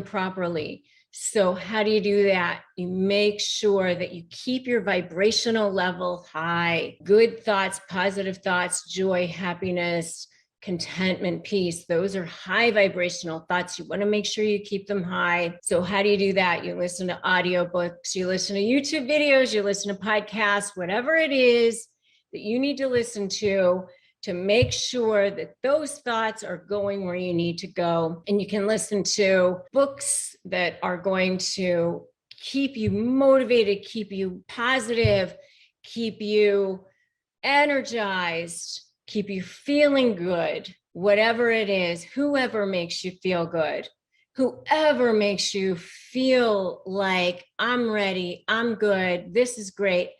properly. So how do you do that? You make sure that you keep your vibrational level high. Good thoughts, positive thoughts, joy, happiness, contentment, peace. Those are high vibrational thoughts. You want to make sure you keep them high. So how do you do that? You listen to audiobooks, you listen to YouTube videos, you listen to podcasts, whatever it is that you need to listen to make sure that those thoughts are going where you need to go. And you can listen to books that are going to keep you motivated, keep you positive, keep you energized, keep you feeling good, whatever it is, whoever makes you feel good, whoever makes you feel like I'm ready, I'm good, this is great.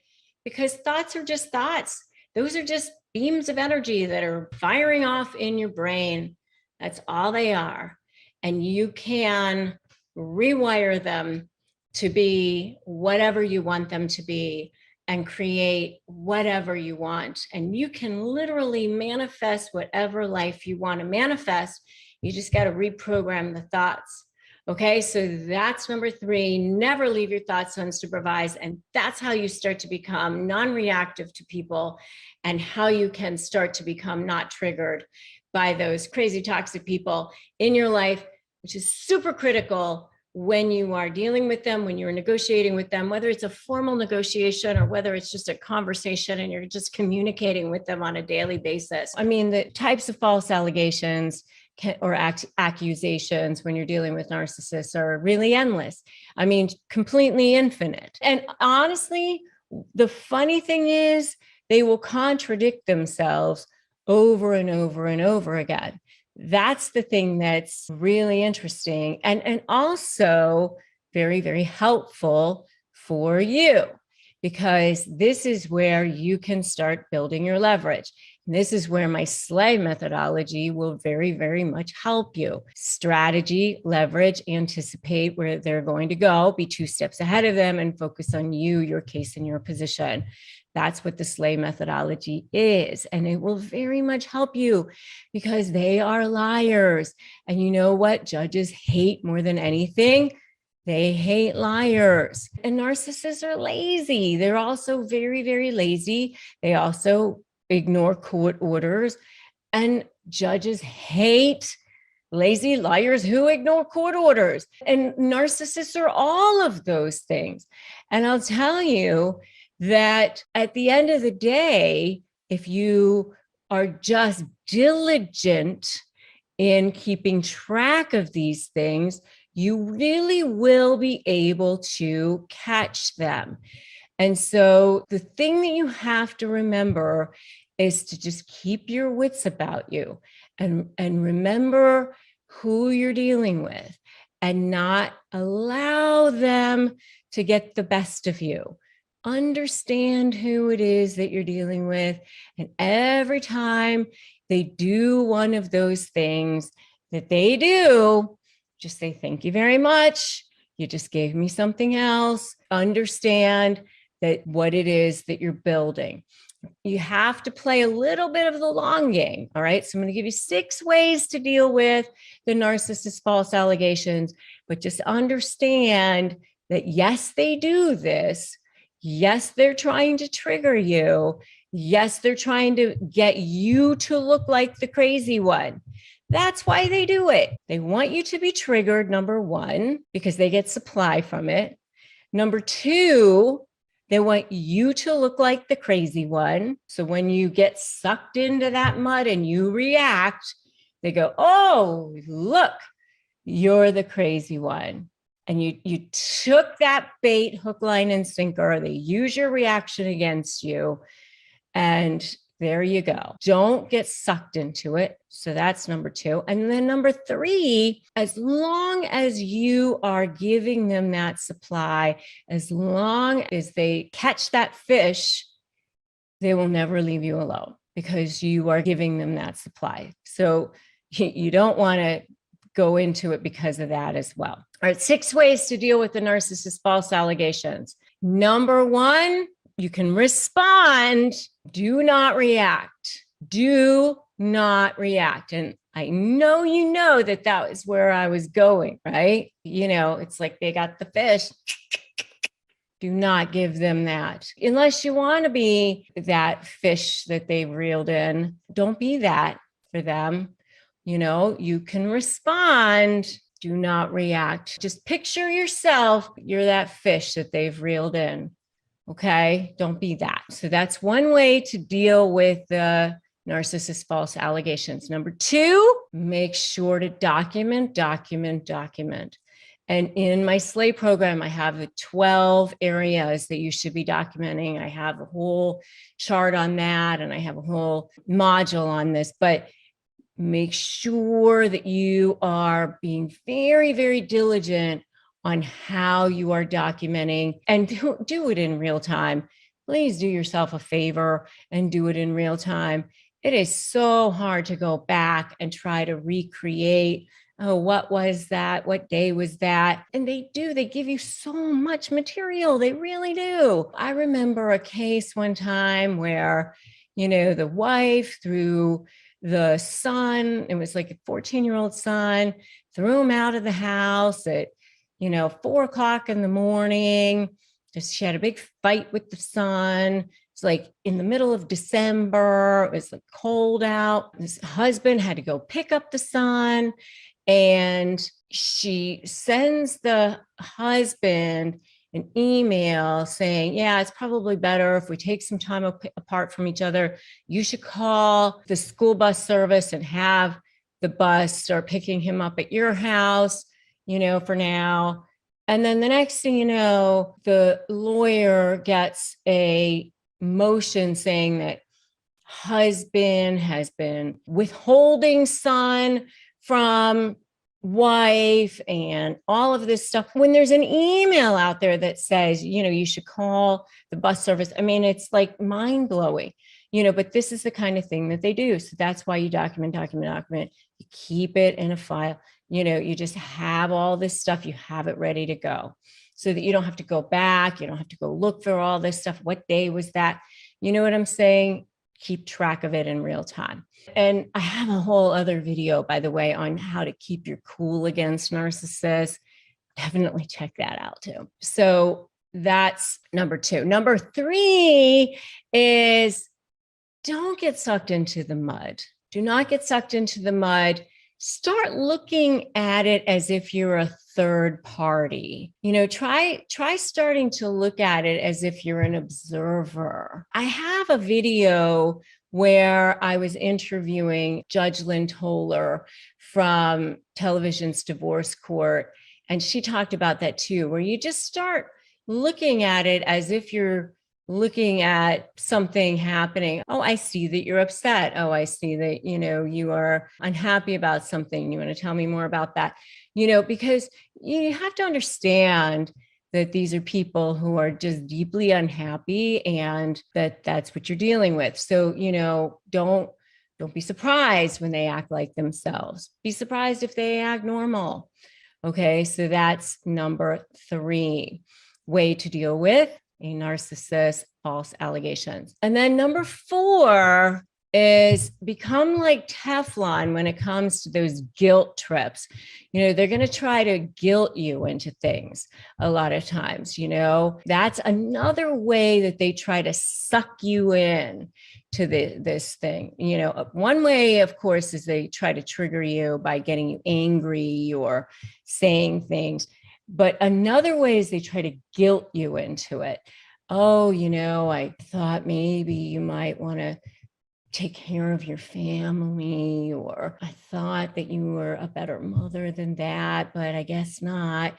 Because thoughts are just thoughts. Those are just beams of energy that are firing off in your brain. That's all they are. And you can rewire them to be whatever you want them to be and create whatever you want. And you can literally manifest whatever life you want to manifest. You just got to reprogram the thoughts. Okay, so that's number 3. Never leave your thoughts unsupervised. And that's how you start to become non-reactive to people, and how you can start to become not triggered by those crazy toxic people in your life, which is super critical when you are dealing with them, when you're negotiating with them, whether it's a formal negotiation or whether it's just a conversation and you're just communicating with them on a daily basis. I mean, the types of false allegations or accusations when you're dealing with narcissists are really endless. I mean, completely infinite. And honestly, the funny thing is they will contradict themselves over and over and over again. That's the thing that's really interesting and also very, very helpful for you, because this is where you can start building your leverage. This is where my SLAY methodology will very, very much help you. Strategy, leverage, anticipate where they're going to go, be 2 steps ahead of them, and focus on you, your case, and your position. That's what the SLAY methodology is. And it will very much help you because they are liars. And you know what? Judges hate more than anything. They hate liars. And narcissists are lazy. They're also very, very lazy. They also ignore court orders, and judges hate lazy liars who ignore court orders. And narcissists are all of those things. And I'll tell you that at the end of the day, if you are just diligent in keeping track of these things, you really will be able to catch them. And so the thing that you have to remember is to just keep your wits about you and remember who you're dealing with and not allow them to get the best of you. Understand who it is that you're dealing with. And every time they do one of those things that they do, just say, thank you very much. You just gave me something else. Understand that what it is that you're building. You have to play a little bit of the long game. All right. So I'm going to give you 6 ways to deal with the narcissist false allegations, but just understand that yes, they do this. Yes, they're trying to trigger you. Yes, they're trying to get you to look like the crazy one. That's why they do it. They want you to be triggered, number 1, because they get supply from it. Number 2, they want you to look like the crazy one. So when you get sucked into that mud and you react, they go, oh, look, you're the crazy one. And you took that bait, hook, line, and sinker. They use your reaction against you. And there you go. Don't get sucked into it. So that's number 2. And then number 3, as long as you are giving them that supply, as long as they catch that fish, they will never leave you alone because you are giving them that supply. So you don't want to go into it because of that as well. All right, 6 ways to deal with the narcissist false allegations. Number 1, you can respond. Do not react. Do not react. And I know you know that that was where I was going, right? You know, it's like they got the fish. Do not give them that. Unless you want to be that fish that they've reeled in, don't be that for them. You know, you can respond. Do not react. Just picture yourself. You're that fish that they've reeled in. Okay, don't be that. So that's one way to deal with the narcissist false allegations. Number 2, make sure to document. And in my Slate program, I have the 12 areas that you should be documenting. I have a whole chart on that, and I have a whole module on this. But make sure that you are being very, very diligent on how you are documenting, and do it in real time. Please do yourself a favor and do it in real time. It is so hard to go back and try to recreate, oh, what was that? What day was that? And they give you so much material. They really do. I remember a case one time where, the wife threw the son, it was like a 14-year-old son, threw him out of the house at 4:00 in the morning. Just she had a big fight with the son. It's like in the middle of December. It was like cold out. This husband had to go pick up the son, and she sends the husband an email saying, yeah, it's probably better if we take some time apart from each other. You should call the school bus service and have the bus start picking him up at your house, for now. And then the next thing you know, the lawyer gets a motion saying that husband has been withholding son from wife and all of this stuff, when there's an email out there that says, you should call the bus service. I mean, it's like mind-blowing, but this is the kind of thing that they do. So that's why you document. You keep it in a file. You just have all this stuff. You have it ready to go so that you don't have to go back. You don't have to go look for all this stuff. What day was that? You know what I'm saying? Keep track of it in real time. And I have a whole other video, by the way, on how to keep your cool against narcissists. Definitely check that out too. So that's number 2. Number 3 is don't get sucked into the mud. Do not get sucked into the mud. Start looking at it as if you're a third party. Try starting to look at it as if you're an observer. I have a video where I was interviewing Judge Lynn Toller from television's divorce court, and she talked about that too, where you just start looking at it as if you're looking at something happening. Oh, I see that you're upset. Oh, I see that, you are unhappy about something. You want to tell me more about that? Because you have to understand that these are people who are just deeply unhappy, and that's what you're dealing with. So, don't be surprised when they act like themselves. Be surprised if they act normal. Okay. So that's number 3 way to deal with a narcissist, false allegations. And then number 4 is become like Teflon when it comes to those guilt trips. They're going to try to guilt you into things a lot of times. That's another way that they try to suck you in to this thing. One way, of course, is they try to trigger you by getting you angry or saying things. But another way is they try to guilt you into it. Oh, I thought maybe you might want to take care of your family, or I thought that you were a better mother than that, but I guess not.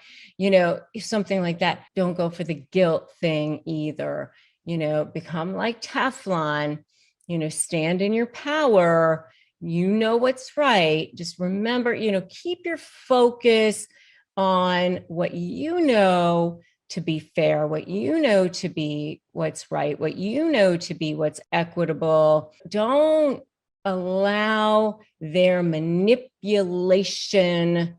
Something like that. Don't go for the guilt thing either. Become like Teflon, stand in your power. What's right. Just remember, keep your focus on what to be fair, what to be what's right, what to be what's equitable. Don't allow their manipulation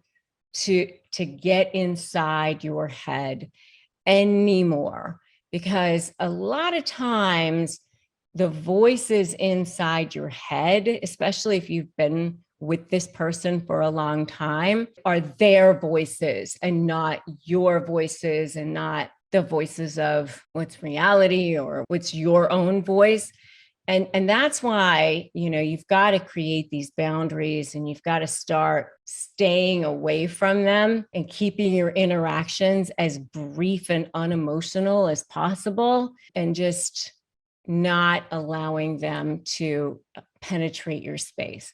to get inside your head anymore, because a lot of times the voices inside your head, especially if you've been with this person for a long time, are their voices and not your voices, and not the voices of what's reality or what's your own voice. And that's why, you've got to create these boundaries, and you've got to start staying away from them and keeping your interactions as brief and unemotional as possible, and just not allowing them to penetrate your space.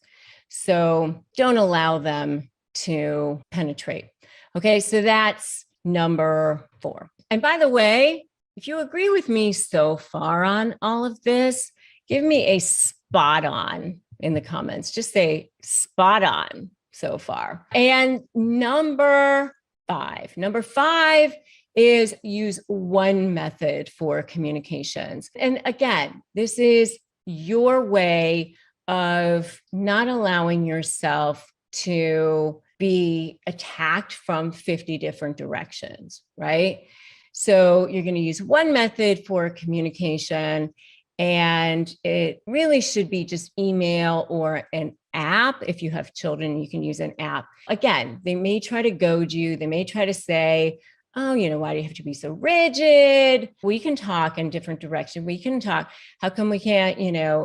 So don't allow them to penetrate. Okay, so that's number 4. And by the way, if you agree with me so far on all of this, give me a spot on in the comments. Just say spot on so far. And number 5 is use one method for communications. And again, this is your way of not allowing yourself to be attacked from 50 different directions, right? So you're going to use one method for communication, and it really should be just email or an app. If you have children, you can use an app. Again, they may try to goad you. They may try to say, oh, why do you have to be so rigid? We can talk in different directions. We can talk. How come we can't,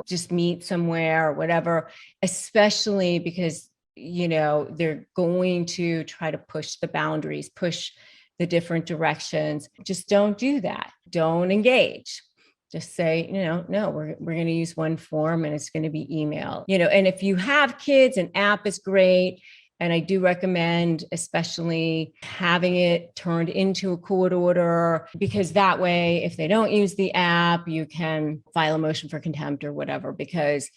just meet somewhere or whatever, especially because, they're going to try to push the boundaries, push the different directions. Just don't do that. Don't engage. Just say, no, we're going to use one form, and it's going to be email, and if you have kids, an app is great. And I do recommend especially having it turned into a court order, because that way, if they don't use the app, you can file a motion for contempt or whatever, because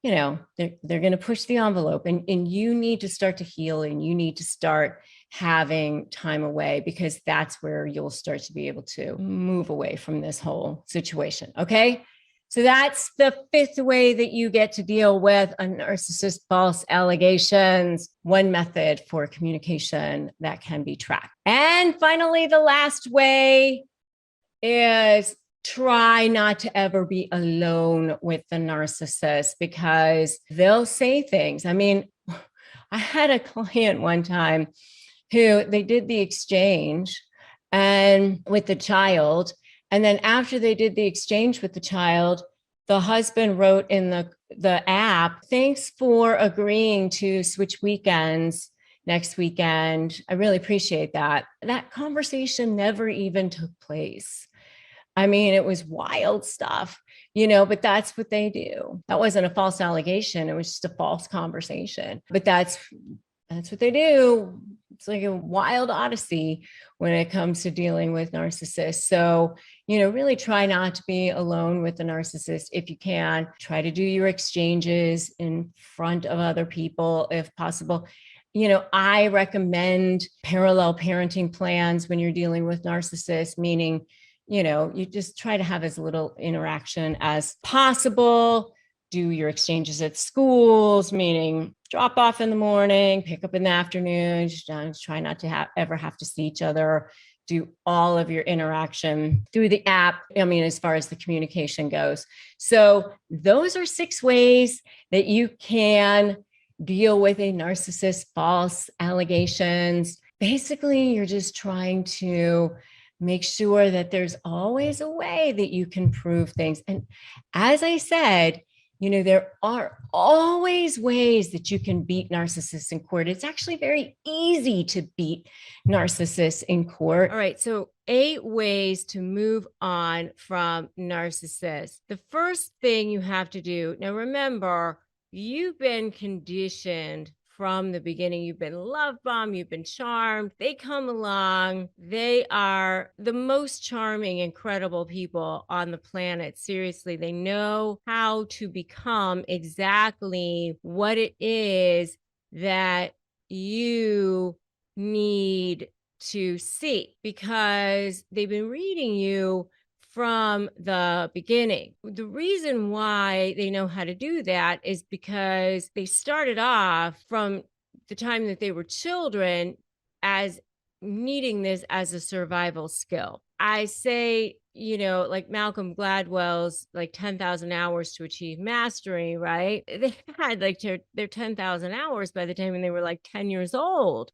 they're going to push the envelope, and you need to start to heal, and you need to start having time away, because that's where you'll start to be able to move away from this whole situation. Okay. So that's the 5th way that you get to deal with a narcissist false allegations, one method for communication that can be tracked. And finally, the last way is try not to ever be alone with the narcissist, because they'll say things. I mean, I had a client one time who they did the exchange and with the child. And then after they did the exchange with the child, the husband wrote in the app, thanks for agreeing to switch weekends next weekend. I really appreciate that. That conversation never even took place. I mean, it was wild stuff, but that's what they do. That wasn't a false allegation. It was just a false conversation, but that's what they do. It's like a wild odyssey when it comes to dealing with narcissists. So, really try not to be alone with the narcissist if you can. Try to do your exchanges in front of other people if possible. I recommend parallel parenting plans when you're dealing with narcissists, meaning, you just try to have as little interaction as possible. Do your exchanges at schools, meaning drop off in the morning, pick up in the afternoon. Just try not to ever have to see each other. Do all of your interaction through the app. I mean, as far as the communication goes. So those are 6 ways that you can deal with a narcissist false allegations. Basically, you're just trying to make sure that there's always a way that you can prove things. And as I said, there are always ways that you can beat narcissists in court. It's actually very easy to beat narcissists in court. All right. So 8 ways to move on from narcissists. The first thing you have to do, now remember, you've been conditioned from the beginning. You've been love bombed, you've been charmed. They come along. They are the most charming, incredible people on the planet. Seriously, they know how to become exactly what it is that you need to see, because they've been reading you from the beginning. The reason why they know how to do that is because they started off from the time that they were children as needing this as a survival skill. I say, like Malcolm Gladwell's like 10,000 hours to achieve mastery, right? They had like their 10,000 hours by the time when they were like 10 years old.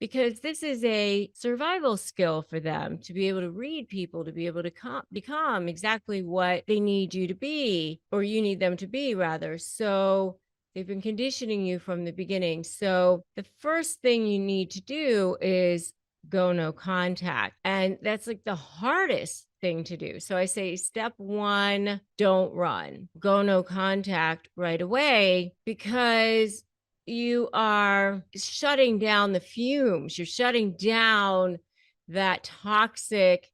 Because this is a survival skill for them to be able to read people, to be able to become exactly what they need you to be, or you need them to be, rather. So they've been conditioning you from the beginning. So the first thing you need to do is go no contact. And that's like the hardest thing to do. So I say, step 1, don't run. Go no contact right away, because you are shutting down the fumes. You're shutting down that toxic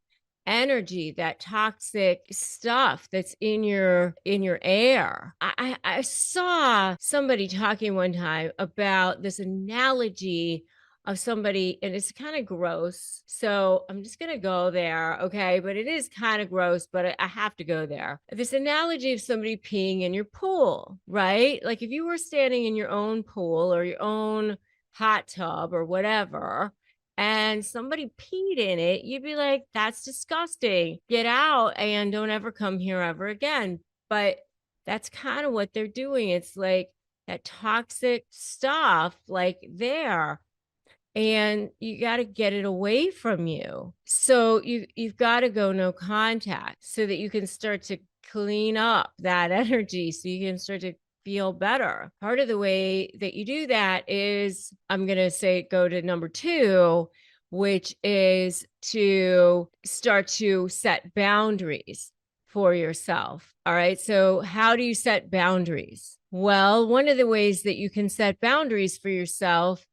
energy, that toxic stuff that's in your air. I saw somebody talking one time about this analogy of somebody, and it's kind of gross. So I'm just going to go there. Okay. But it is kind of gross, but I have to go there. This analogy of somebody peeing in your pool, right? Like if you were standing in your own pool or your own hot tub or whatever, and somebody peed in it, you'd be like, that's disgusting. Get out and don't ever come here ever again. But that's kind of what they're doing. It's like that toxic stuff, like there. And you got to get it away from you. So you've got to go no contact so that you can start to clean up that energy, so you can start to feel better. Part of the way that you do that is, I'm going to say, go to number 2, which is to start to set boundaries for yourself. All right. So how do you set boundaries? Well, one of the ways that you can set boundaries for yourself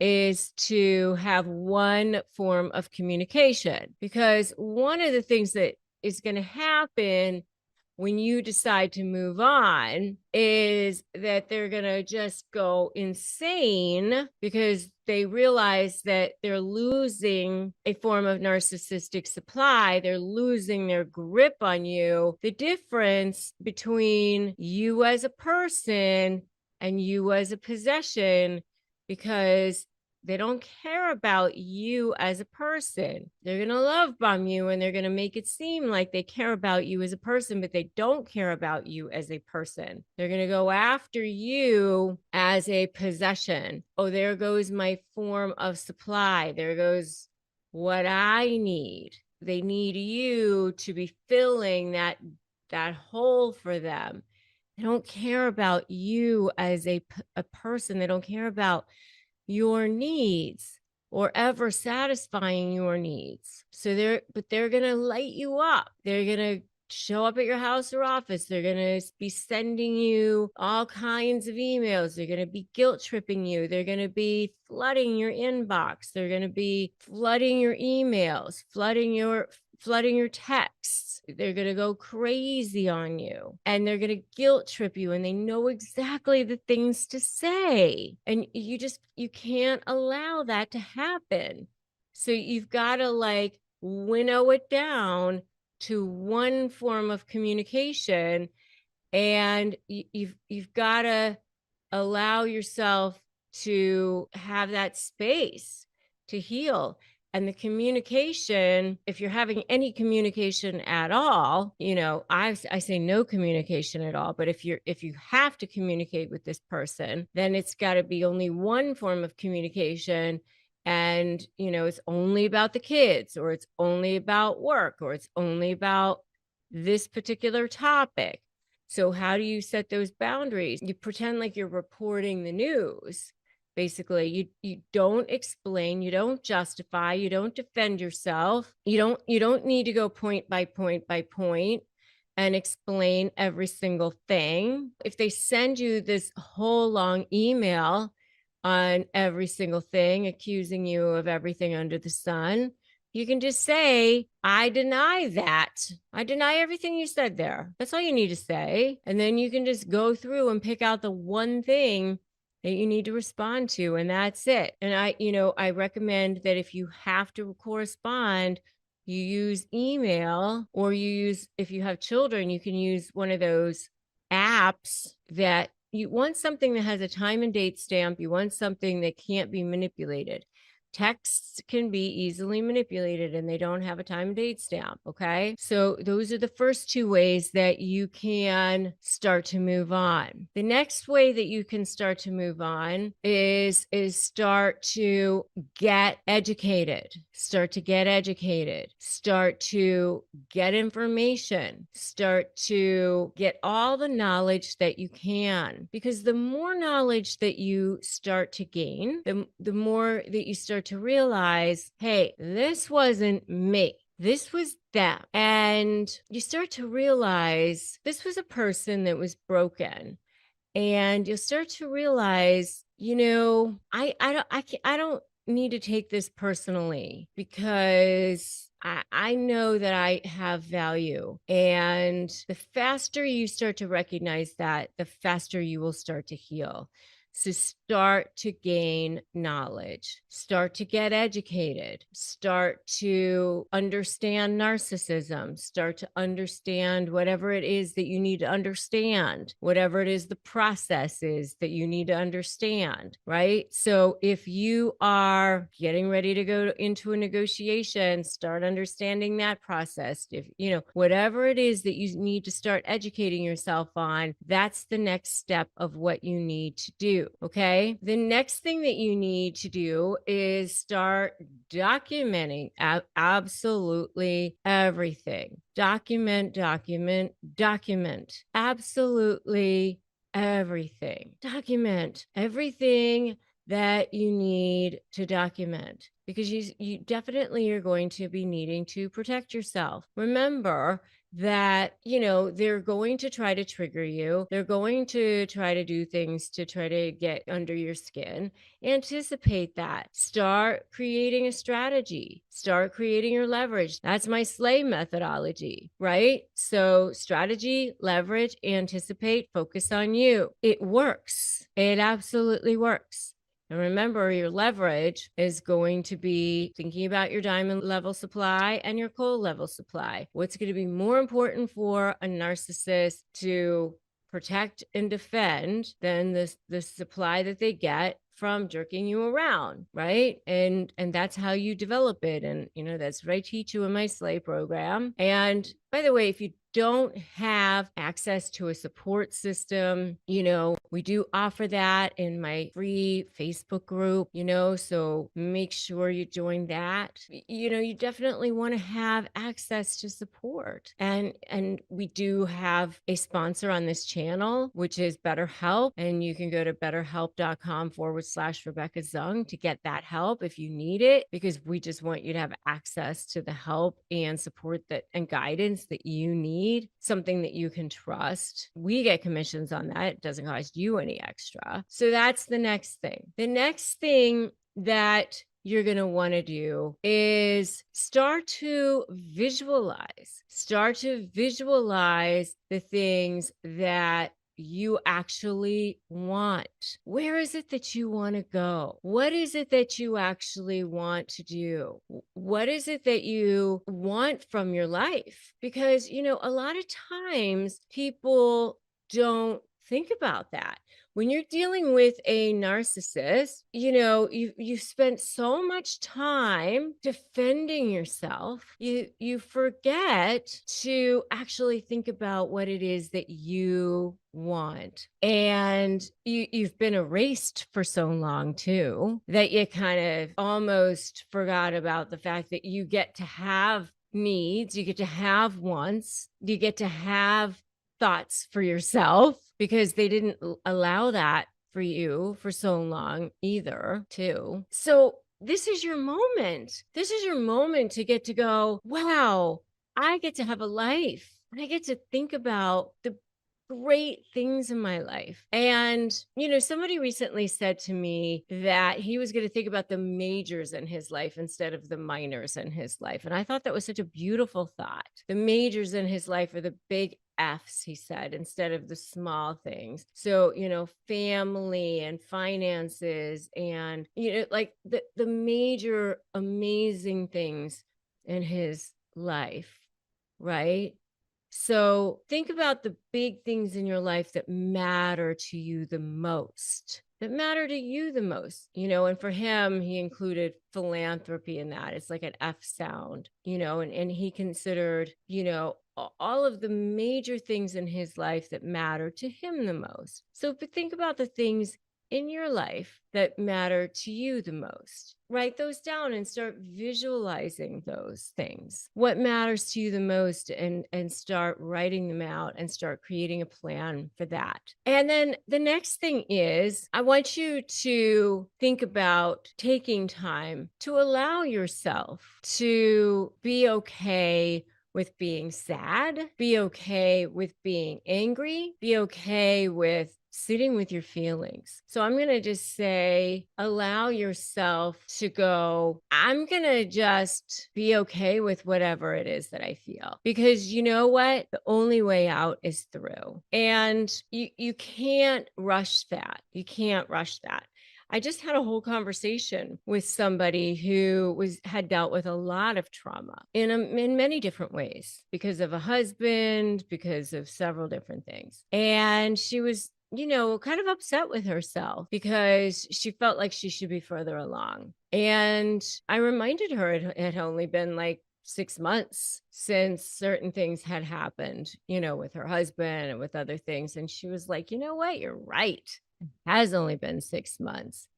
is to have one form of communication, because one of the things that is going to happen when you decide to move on is that they're going to just go insane because they realize that they're losing a form of narcissistic supply. They're losing their grip on you. The difference between you as a person and you as a possession, because they don't care about you as a person. They're going to love bomb you and they're going to make it seem like they care about you as a person, but they don't care about you as a person. They're going to go after you as a possession. Oh, there goes my form of supply. There goes what I need. They need you to be filling that hole for them. They don't care about you as a person. They don't care about your needs or ever satisfying your needs. So they're going to light you up. They're going to show up at your house or office. They're going to be sending you all kinds of emails. They're going to be guilt tripping you. They're going to be flooding your inbox. They're going to be flooding your emails, flooding your texts. They're going to go crazy on you and they're going to guilt trip you, and they know exactly the things to say. And you can't allow that to happen. So you've got to like winnow it down to one form of communication, and you've got to allow yourself to have that space to heal. And the communication, if you're having any communication at all, I say no communication at all. But if you have to communicate with this person, then it's got to be only one form of communication. And, it's only about the kids, or it's only about work, or it's only about this particular topic. So how do you set those boundaries? You pretend like you're reporting the news. Basically, you don't explain, you don't justify, you don't defend yourself. You don't need to go point by point by point and explain every single thing. If they send you this whole long email on every single thing, accusing you of everything under the sun, you can just say, I deny that. I deny everything you said there. That's all you need to say. And then you can just go through and pick out the one thing that you need to respond to, and that's it. And I recommend that if you have to correspond, you use email, or if you have children, you can use one of those apps that you want something that has a time and date stamp. You want something that can't be manipulated. Texts can be easily manipulated and they don't have a time and date stamp. Okay. So those are the first 2 ways that you can start to move on. The next way that you can start to move on is start to get educated. Start to get educated. Start to get information. Start to get all the knowledge that you can, because the more knowledge that you start to gain, the more that you start to realize, hey, this wasn't me. This was them. And you start to realize this was a person that was broken. And you'll start to realize, I don't need to take this personally because I know that I have value. And the faster you start to recognize that, the faster you will start to heal. So start to gain knowledge, start to get educated, start to understand narcissism, start to understand whatever it is that you need to understand, whatever it is the process is that you need to understand, right? So if you are getting ready to go into a negotiation, start understanding that process. If, whatever it is that you need to start educating yourself on, that's the next step of what you need to do. Okay. The next thing that you need to do is start documenting absolutely everything. Document. Absolutely everything. Document everything that you need to document, because you definitely are going to be needing to protect yourself. Remember that, they're going to try to trigger you. They're going to try to do things to try to get under your skin. Anticipate that. Start creating a strategy. Start creating your leverage. That's my SLAY methodology, right? So strategy, leverage, anticipate, focus on you. It works. It absolutely works. And remember, your leverage is going to be thinking about your diamond level supply and your coal level supply. What's going to be more important for a narcissist to protect and defend than the supply that they get from jerking you around, right? And that's how you develop it. And that's what I teach you in my SLAY program. And by the way, if you don't have access to a support system, we do offer that in my free Facebook group, so make sure you join that. You definitely want to have access to support. And we do have a sponsor on this channel, which is BetterHelp. And you can go to betterhelp.com/Rebecca Zung to get that help if you need it, because we just want you to have access to the help and support and guidance that you need, something that you can trust. We get commissions on that. It doesn't cost you any extra. So that's the next thing. The next thing that you're going to want to do is start to visualize the things that you actually want. Where is it that you want to go? What is it that you actually want to do? What is it that you want from your life? Because, a lot of times people don't think about that. When you're dealing with a narcissist, you spent so much time defending yourself, you forget to actually think about what it is that you want. And you've been erased for so long too, that you kind of almost forgot about the fact that you get to have needs, you get to have wants, you get to have thoughts for yourself, because they didn't allow that for you for so long either, too. So this is your moment. This is your moment to get to go, wow, I get to have a life. I get to think about the great things in my life. And, somebody recently said to me that he was going to think about the majors in his life instead of the minors in his life. And I thought that was such a beautiful thought. The majors in his life are the big F's, he said, instead of the small things. So, family and finances and, like the major amazing things in his life, right? So think about the big things in your life that matter to you the most. And for him, he included philanthropy in that. It's like an F sound, and he considered, all of the major things in his life that matter to him the most. So think about the things in your life that matter to you the most. Write those down and start visualizing those things. What matters to you the most, and start writing them out and start creating a plan for that. And then the next thing is, I want you to think about taking time to allow yourself to be okay with being sad, be okay with being angry, be okay with sitting with your feelings. So I'm going to just say, allow yourself to go, I'm going to just be okay with whatever it is that I feel. Because you know what? The only way out is through. And you can't rush that. You can't rush that. I just had a whole conversation with somebody who had dealt with a lot of trauma in many different ways, because of a husband, because of several different things. And she was, kind of upset with herself because she felt like she should be further along. And I reminded her it had only been like 6 months since certain things had happened, with her husband and with other things. And she was like, you know what? You're right. Has only been 6 months,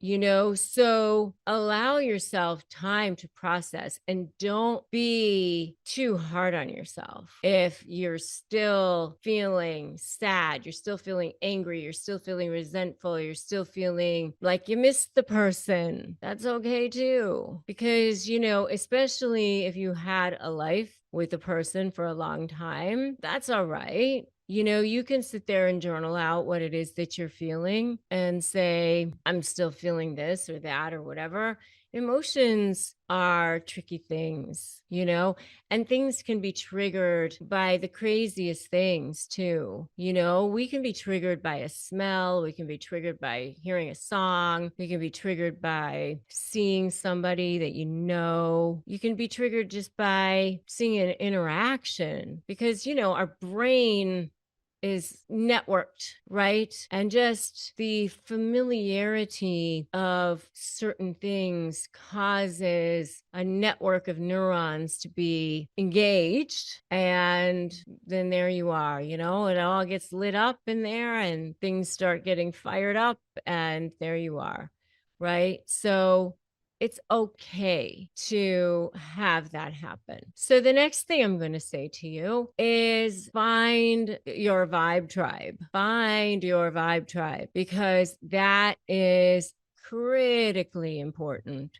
so allow yourself time to process, and don't be too hard on yourself. If you're still feeling sad, you're still feeling angry, you're still feeling resentful, you're still feeling like you missed the person, that's okay too. Because, especially if you had a life with a person for a long time, that's all right. You can sit there and journal out what it is that you're feeling and say, I'm still feeling this or that or whatever. Emotions are tricky things, and things can be triggered by the craziest things too. We can be triggered by a smell. We can be triggered by hearing a song. We can be triggered by seeing somebody that you can be triggered just by seeing an interaction, because, our brain is networked, right? And just the familiarity of certain things causes a network of neurons to be engaged. And then there you are, it all gets lit up in there and things start getting fired up, and there you are, right? So it's okay to have that happen. So the next thing I'm going to say to you is find your vibe tribe. Find your vibe tribe, because that is critically important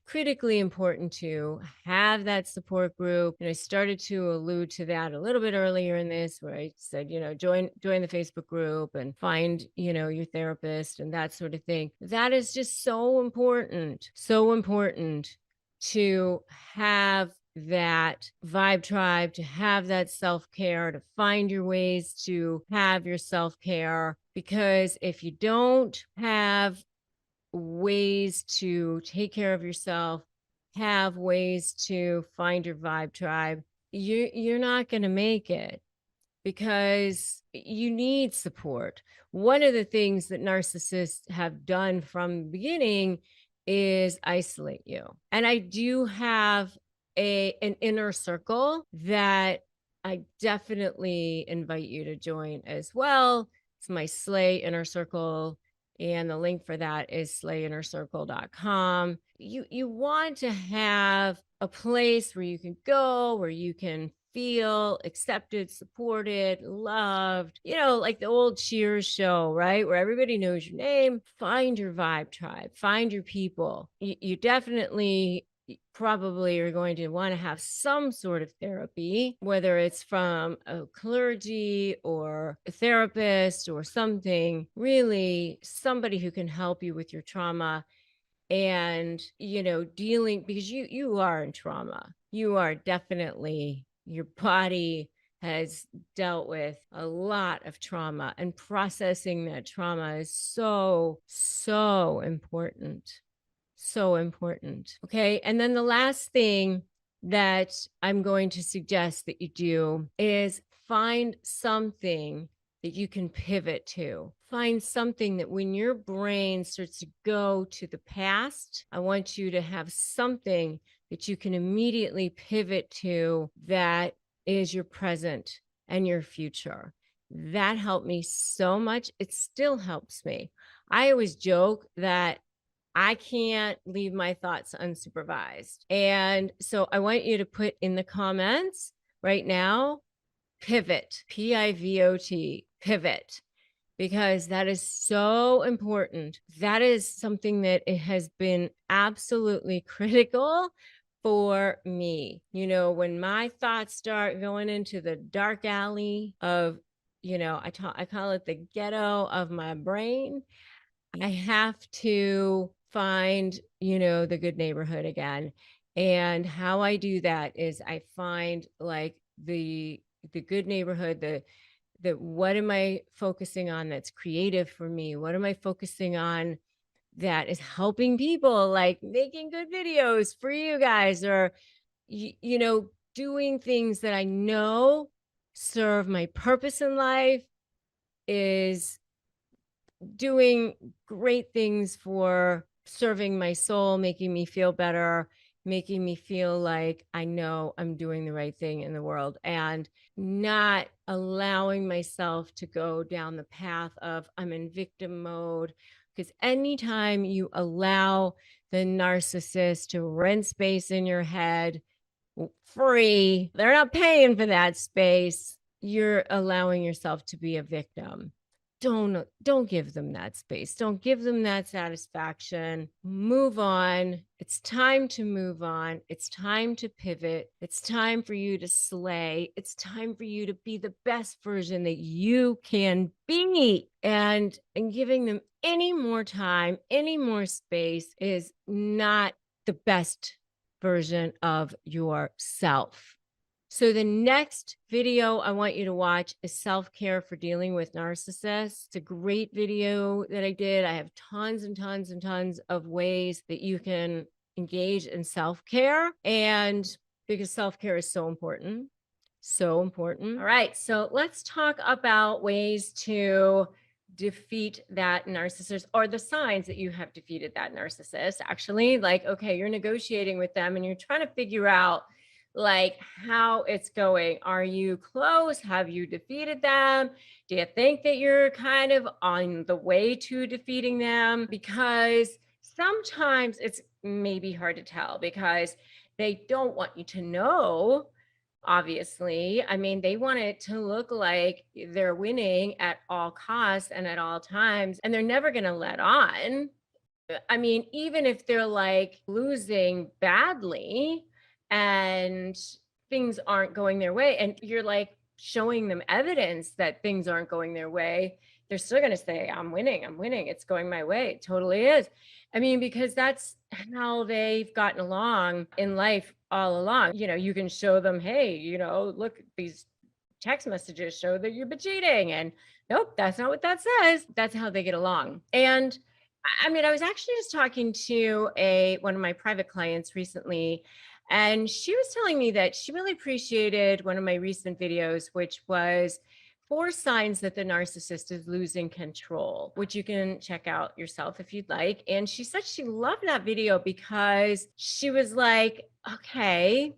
to have that support group. And I started to allude to that a little bit earlier in this, where I said, join the Facebook group and find, your therapist and that sort of thing. That is just so important to have that vibe tribe, to have that self-care, to find your ways to have your self-care. Because if you don't have ways to take care of yourself, have ways to find your vibe tribe, you're not going to make it, because you need support. One of the things that narcissists have done from the beginning is isolate you. And I do have an inner circle that I definitely invite you to join as well. It's my Slay Inner Circle, and the link for that is slayinnercircle.com. You want to have a place where you can go, where you can feel accepted, supported, loved, like the old Cheers show, right? Where everybody knows your name. Find your vibe tribe, find your people. You definitely probably are going to want to have some sort of therapy, whether it's from a clergy or a therapist or something, really somebody who can help you with your trauma and, dealing, because you are in trauma. You are definitely, your body has dealt with a lot of trauma, and processing that trauma is so, so important. So important. Okay. And then the last thing that I'm going to suggest that you do is find something that you can pivot to. Find something that when your brain starts to go to the past, I want you to have something that you can immediately pivot to that is your present and your future. That helped me so much. It still helps me. I always joke that I can't leave my thoughts unsupervised. And so I want you to put in the comments right now, pivot, P-I-V-O-T, pivot, because that is so important. That is something that it has been absolutely critical for me. When my thoughts start going into the dark alley of I call it the ghetto of my brain. I have to find, the good neighborhood again. And how I do that is I find like the good neighborhood, the what am I focusing on that's creative for me? What am I focusing on that is helping people, like making good videos for you guys, or doing things that I know serve my purpose in life, is doing great things for serving my soul, making me feel better, making me feel like I know I'm doing the right thing in the world, and not allowing myself to go down the path of I'm in victim mode. Because anytime you allow the narcissist to rent space in your head free, they're not paying for that space, you're allowing yourself to be a victim. Don't give them that space. Don't give them that satisfaction. Move on. It's time to move on. It's time to pivot. It's time for you to slay. It's time for you to be the best version that you can be. And giving them any more time, any more space is not the best version of yourself. So the next video I want you to watch is self-care for dealing with narcissists. It's a great video that I did. I have tons and tons and tons of ways that you can engage in self-care, and because self-care is so important, so important. All right, so let's talk about ways to defeat that narcissist, or the signs that you have defeated that narcissist. Actually, like, okay, you're negotiating with them and you're trying to figure out like how it's going. Are you close? Have you defeated them? Do you think that you're kind of on the way to defeating them? Because sometimes it's maybe hard to tell because they don't want you to know. Obviously, I mean, they want it to look like they're winning at all costs and at all times, and they're never going to let on. I mean, even if they're like losing badly and things aren't going their way, and you're like showing them evidence that things aren't going their way, they're still going to say, I'm winning, it's going my way. It totally is. I mean, because that's how they've gotten along in life all along. You can show them, hey, look, these text messages show that you've been cheating, and nope, that's not what that says. That's how they get along. And I mean, I was actually just talking to one of my private clients recently, and she was telling me that she really appreciated one of my recent videos, which was 4 signs that the narcissist is losing control, which you can check out yourself if you'd like. And she said she loved that video because she was like, okay,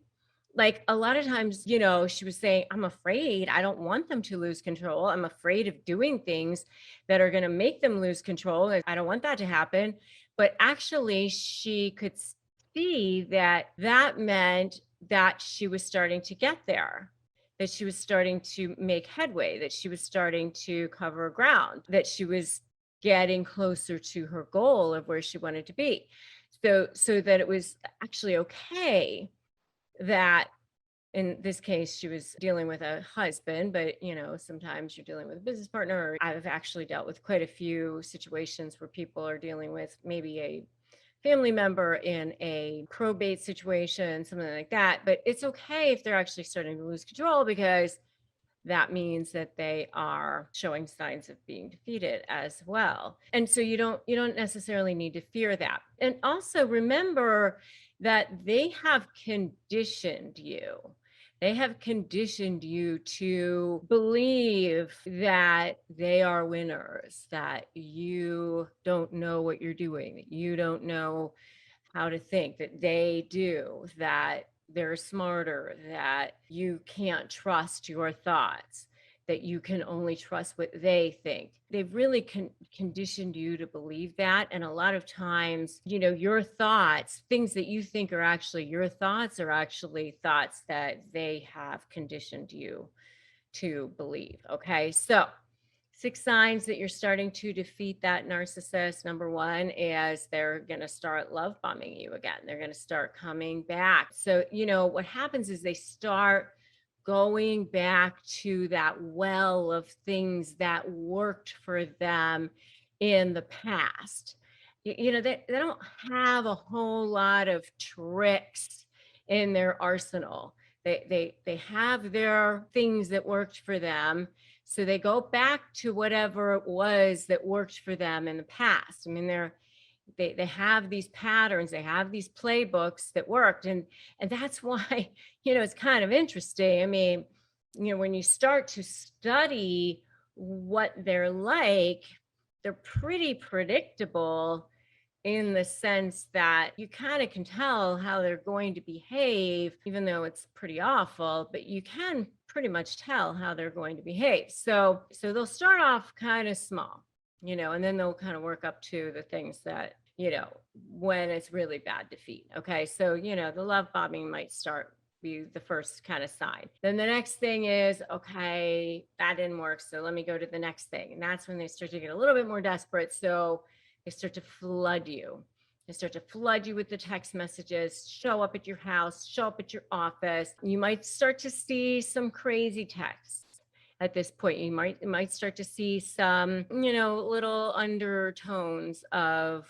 like a lot of times, she was saying, I'm afraid, I don't want them to lose control. I'm afraid of doing things that are going to make them lose control. And I don't want that to happen. But actually, she could see that that meant that she was starting to get there, that she was starting to make headway, that she was starting to cover ground, that she was getting closer to her goal of where she wanted to be. So that it was actually okay that in this case, she was dealing with a husband, but sometimes you're dealing with a business partner. I've actually dealt with quite a few situations where people are dealing with maybe a family member in a probate situation, something like that. But it's okay if they're actually starting to lose control, because that means that they are showing signs of being defeated as well. And so you don't necessarily need to fear that. And also remember that they have conditioned you. They have conditioned you to believe that they are winners, that you don't know what you're doing, that you don't know how to think, that they do, that they're smarter, that you can't trust your thoughts, that you can only trust what they think. They've really conditioned you to believe that. And a lot of times, your thoughts, things that you think are actually your thoughts, are actually thoughts that they have conditioned you to believe. Okay. So 6 signs that you're starting to defeat that narcissist. Number 1 is they're going to start love bombing you again. They're going to start coming back. So, what happens is they start going back to that well of things that worked for them in the past. They don't have a whole lot of tricks in their arsenal. They have their things that worked for them. So they go back to whatever it was that worked for them in the past. I mean, they have these patterns, they have these playbooks that worked. And that's why, it's kind of interesting. I mean, when you start to study what they're like, they're pretty predictable in the sense that you kind of can tell how they're going to behave, even though it's pretty awful, but you can pretty much tell how they're going to behave. So they'll start off kind of small, and then they'll kind of work up to the things that, when it's really bad defeat. Okay. So, the love bombing might be the first kind of sign. Then the next thing is, okay, that didn't work. So let me go to the next thing. And that's when they start to get a little bit more desperate. So they start to flood you. They start to flood you with the text messages, show up at your house, show up at your office. You might start to see some crazy texts. At this point, you might start to see some, little undertones of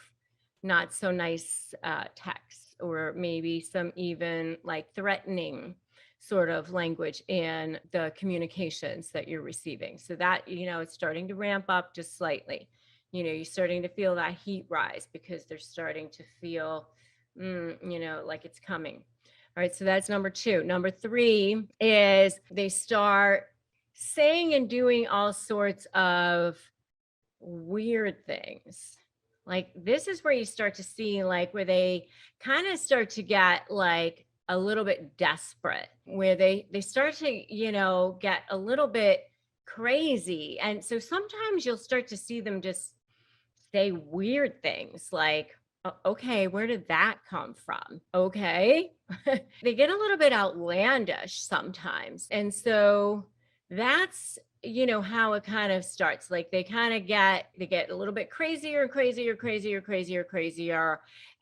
not so nice texts, or maybe some even like threatening sort of language in the communications that you're receiving. So that, it's starting to ramp up just slightly. You're starting to feel that heat rise because they're starting to feel, like it's coming. All right. So that's number 2. Number 3 is they start saying and doing all sorts of weird things. Like, this is where you start to see, like, where they kind of start to get like a little bit desperate, where they start to, get a little bit crazy. And so sometimes you'll start to see them just say weird things like, okay, where did that come from? Okay. They get a little bit outlandish sometimes. And so that's, how it kind of starts. Like they get a little bit crazier,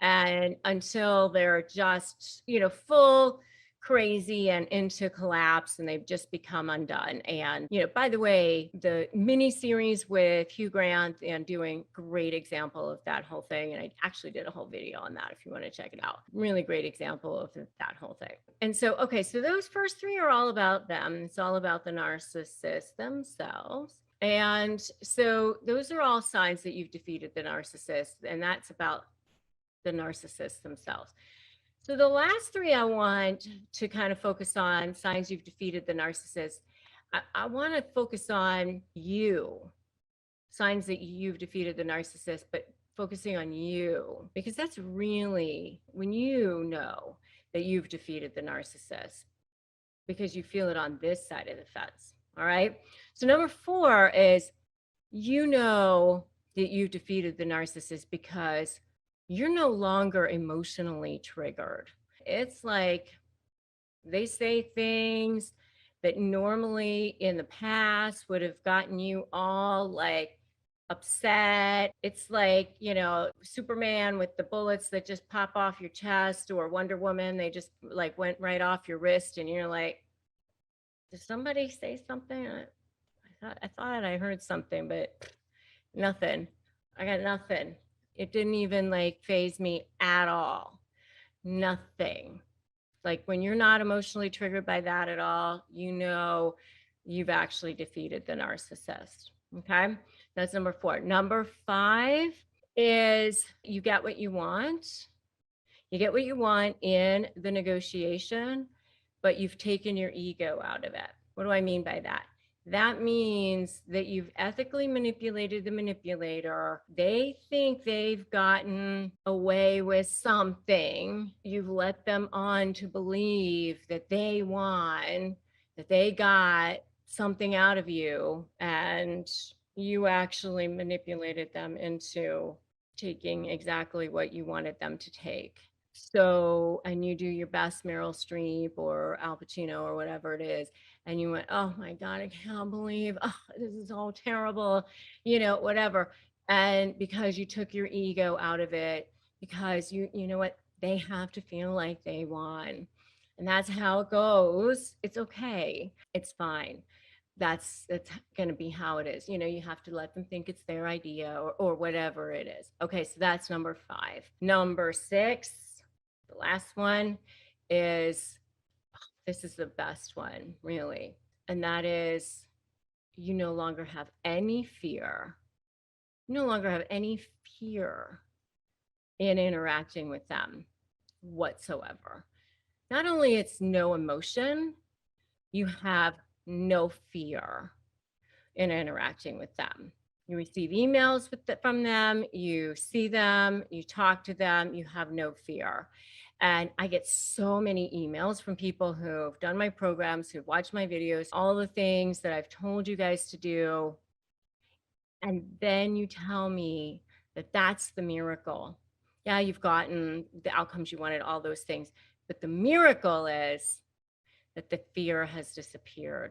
and until they're just, full crazy and into collapse, and they've just become undone. And, by the way, the mini series with Hugh Grant and doing great example of that whole thing. And I actually did a whole video on that if you want to check it out. Really great example of that whole thing. And so, okay, so those first 3 are all about them. It's all about the narcissist themselves. And so those are all signs that you've defeated the narcissist, and that's about the narcissists themselves. So the last 3 I want to kind of focus on, signs you've defeated the narcissist. I want to focus on you, signs that you've defeated the narcissist, but focusing on you, because that's really when you know that you've defeated the narcissist, because you feel it on this side of the fence. All right. So number 4 is, that you've defeated the narcissist because you're no longer emotionally triggered. It's like they say things that normally in the past would have gotten you all like upset. It's like, Superman with the bullets that just pop off your chest, or Wonder Woman, they just like went right off your wrist, and you're like, did somebody say something? I thought I heard something, but nothing. I got nothing. It didn't even like faze me at all. Nothing. Like when you're not emotionally triggered by that at all, you've actually defeated the narcissist. Okay. That's number 4. Number 5 is you get what you want. You get what you want in the negotiation, but you've taken your ego out of it. What do I mean by that? That means that you've ethically manipulated the manipulator. They think they've gotten away with something. You've let them on to believe that they won, that they got something out of you, and you actually manipulated them into taking exactly what you wanted them to take. So, and you do your best Meryl Streep or Al Pacino or whatever it is, and you went, oh my God, I can't believe, this is all terrible, whatever. And because you took your ego out of it, because you know what, they have to feel like they won. And that's how it goes. It's okay. It's fine. That's going to be how it is. You have to let them think it's their idea or whatever it is. Okay, so that's number 5. Number 6, the last one is, this is the best one, really. And that is, you no longer have any fear. You no longer have any fear in interacting with them whatsoever. Not only it's no emotion, you have no fear in interacting with them. You receive emails from them, you see them, you talk to them, you have no fear. And I get so many emails from people who've done my programs, who've watched my videos, all the things that I've told you guys to do. And then you tell me that that's the miracle. Yeah, you've gotten the outcomes you wanted, all those things. But the miracle is that the fear has disappeared.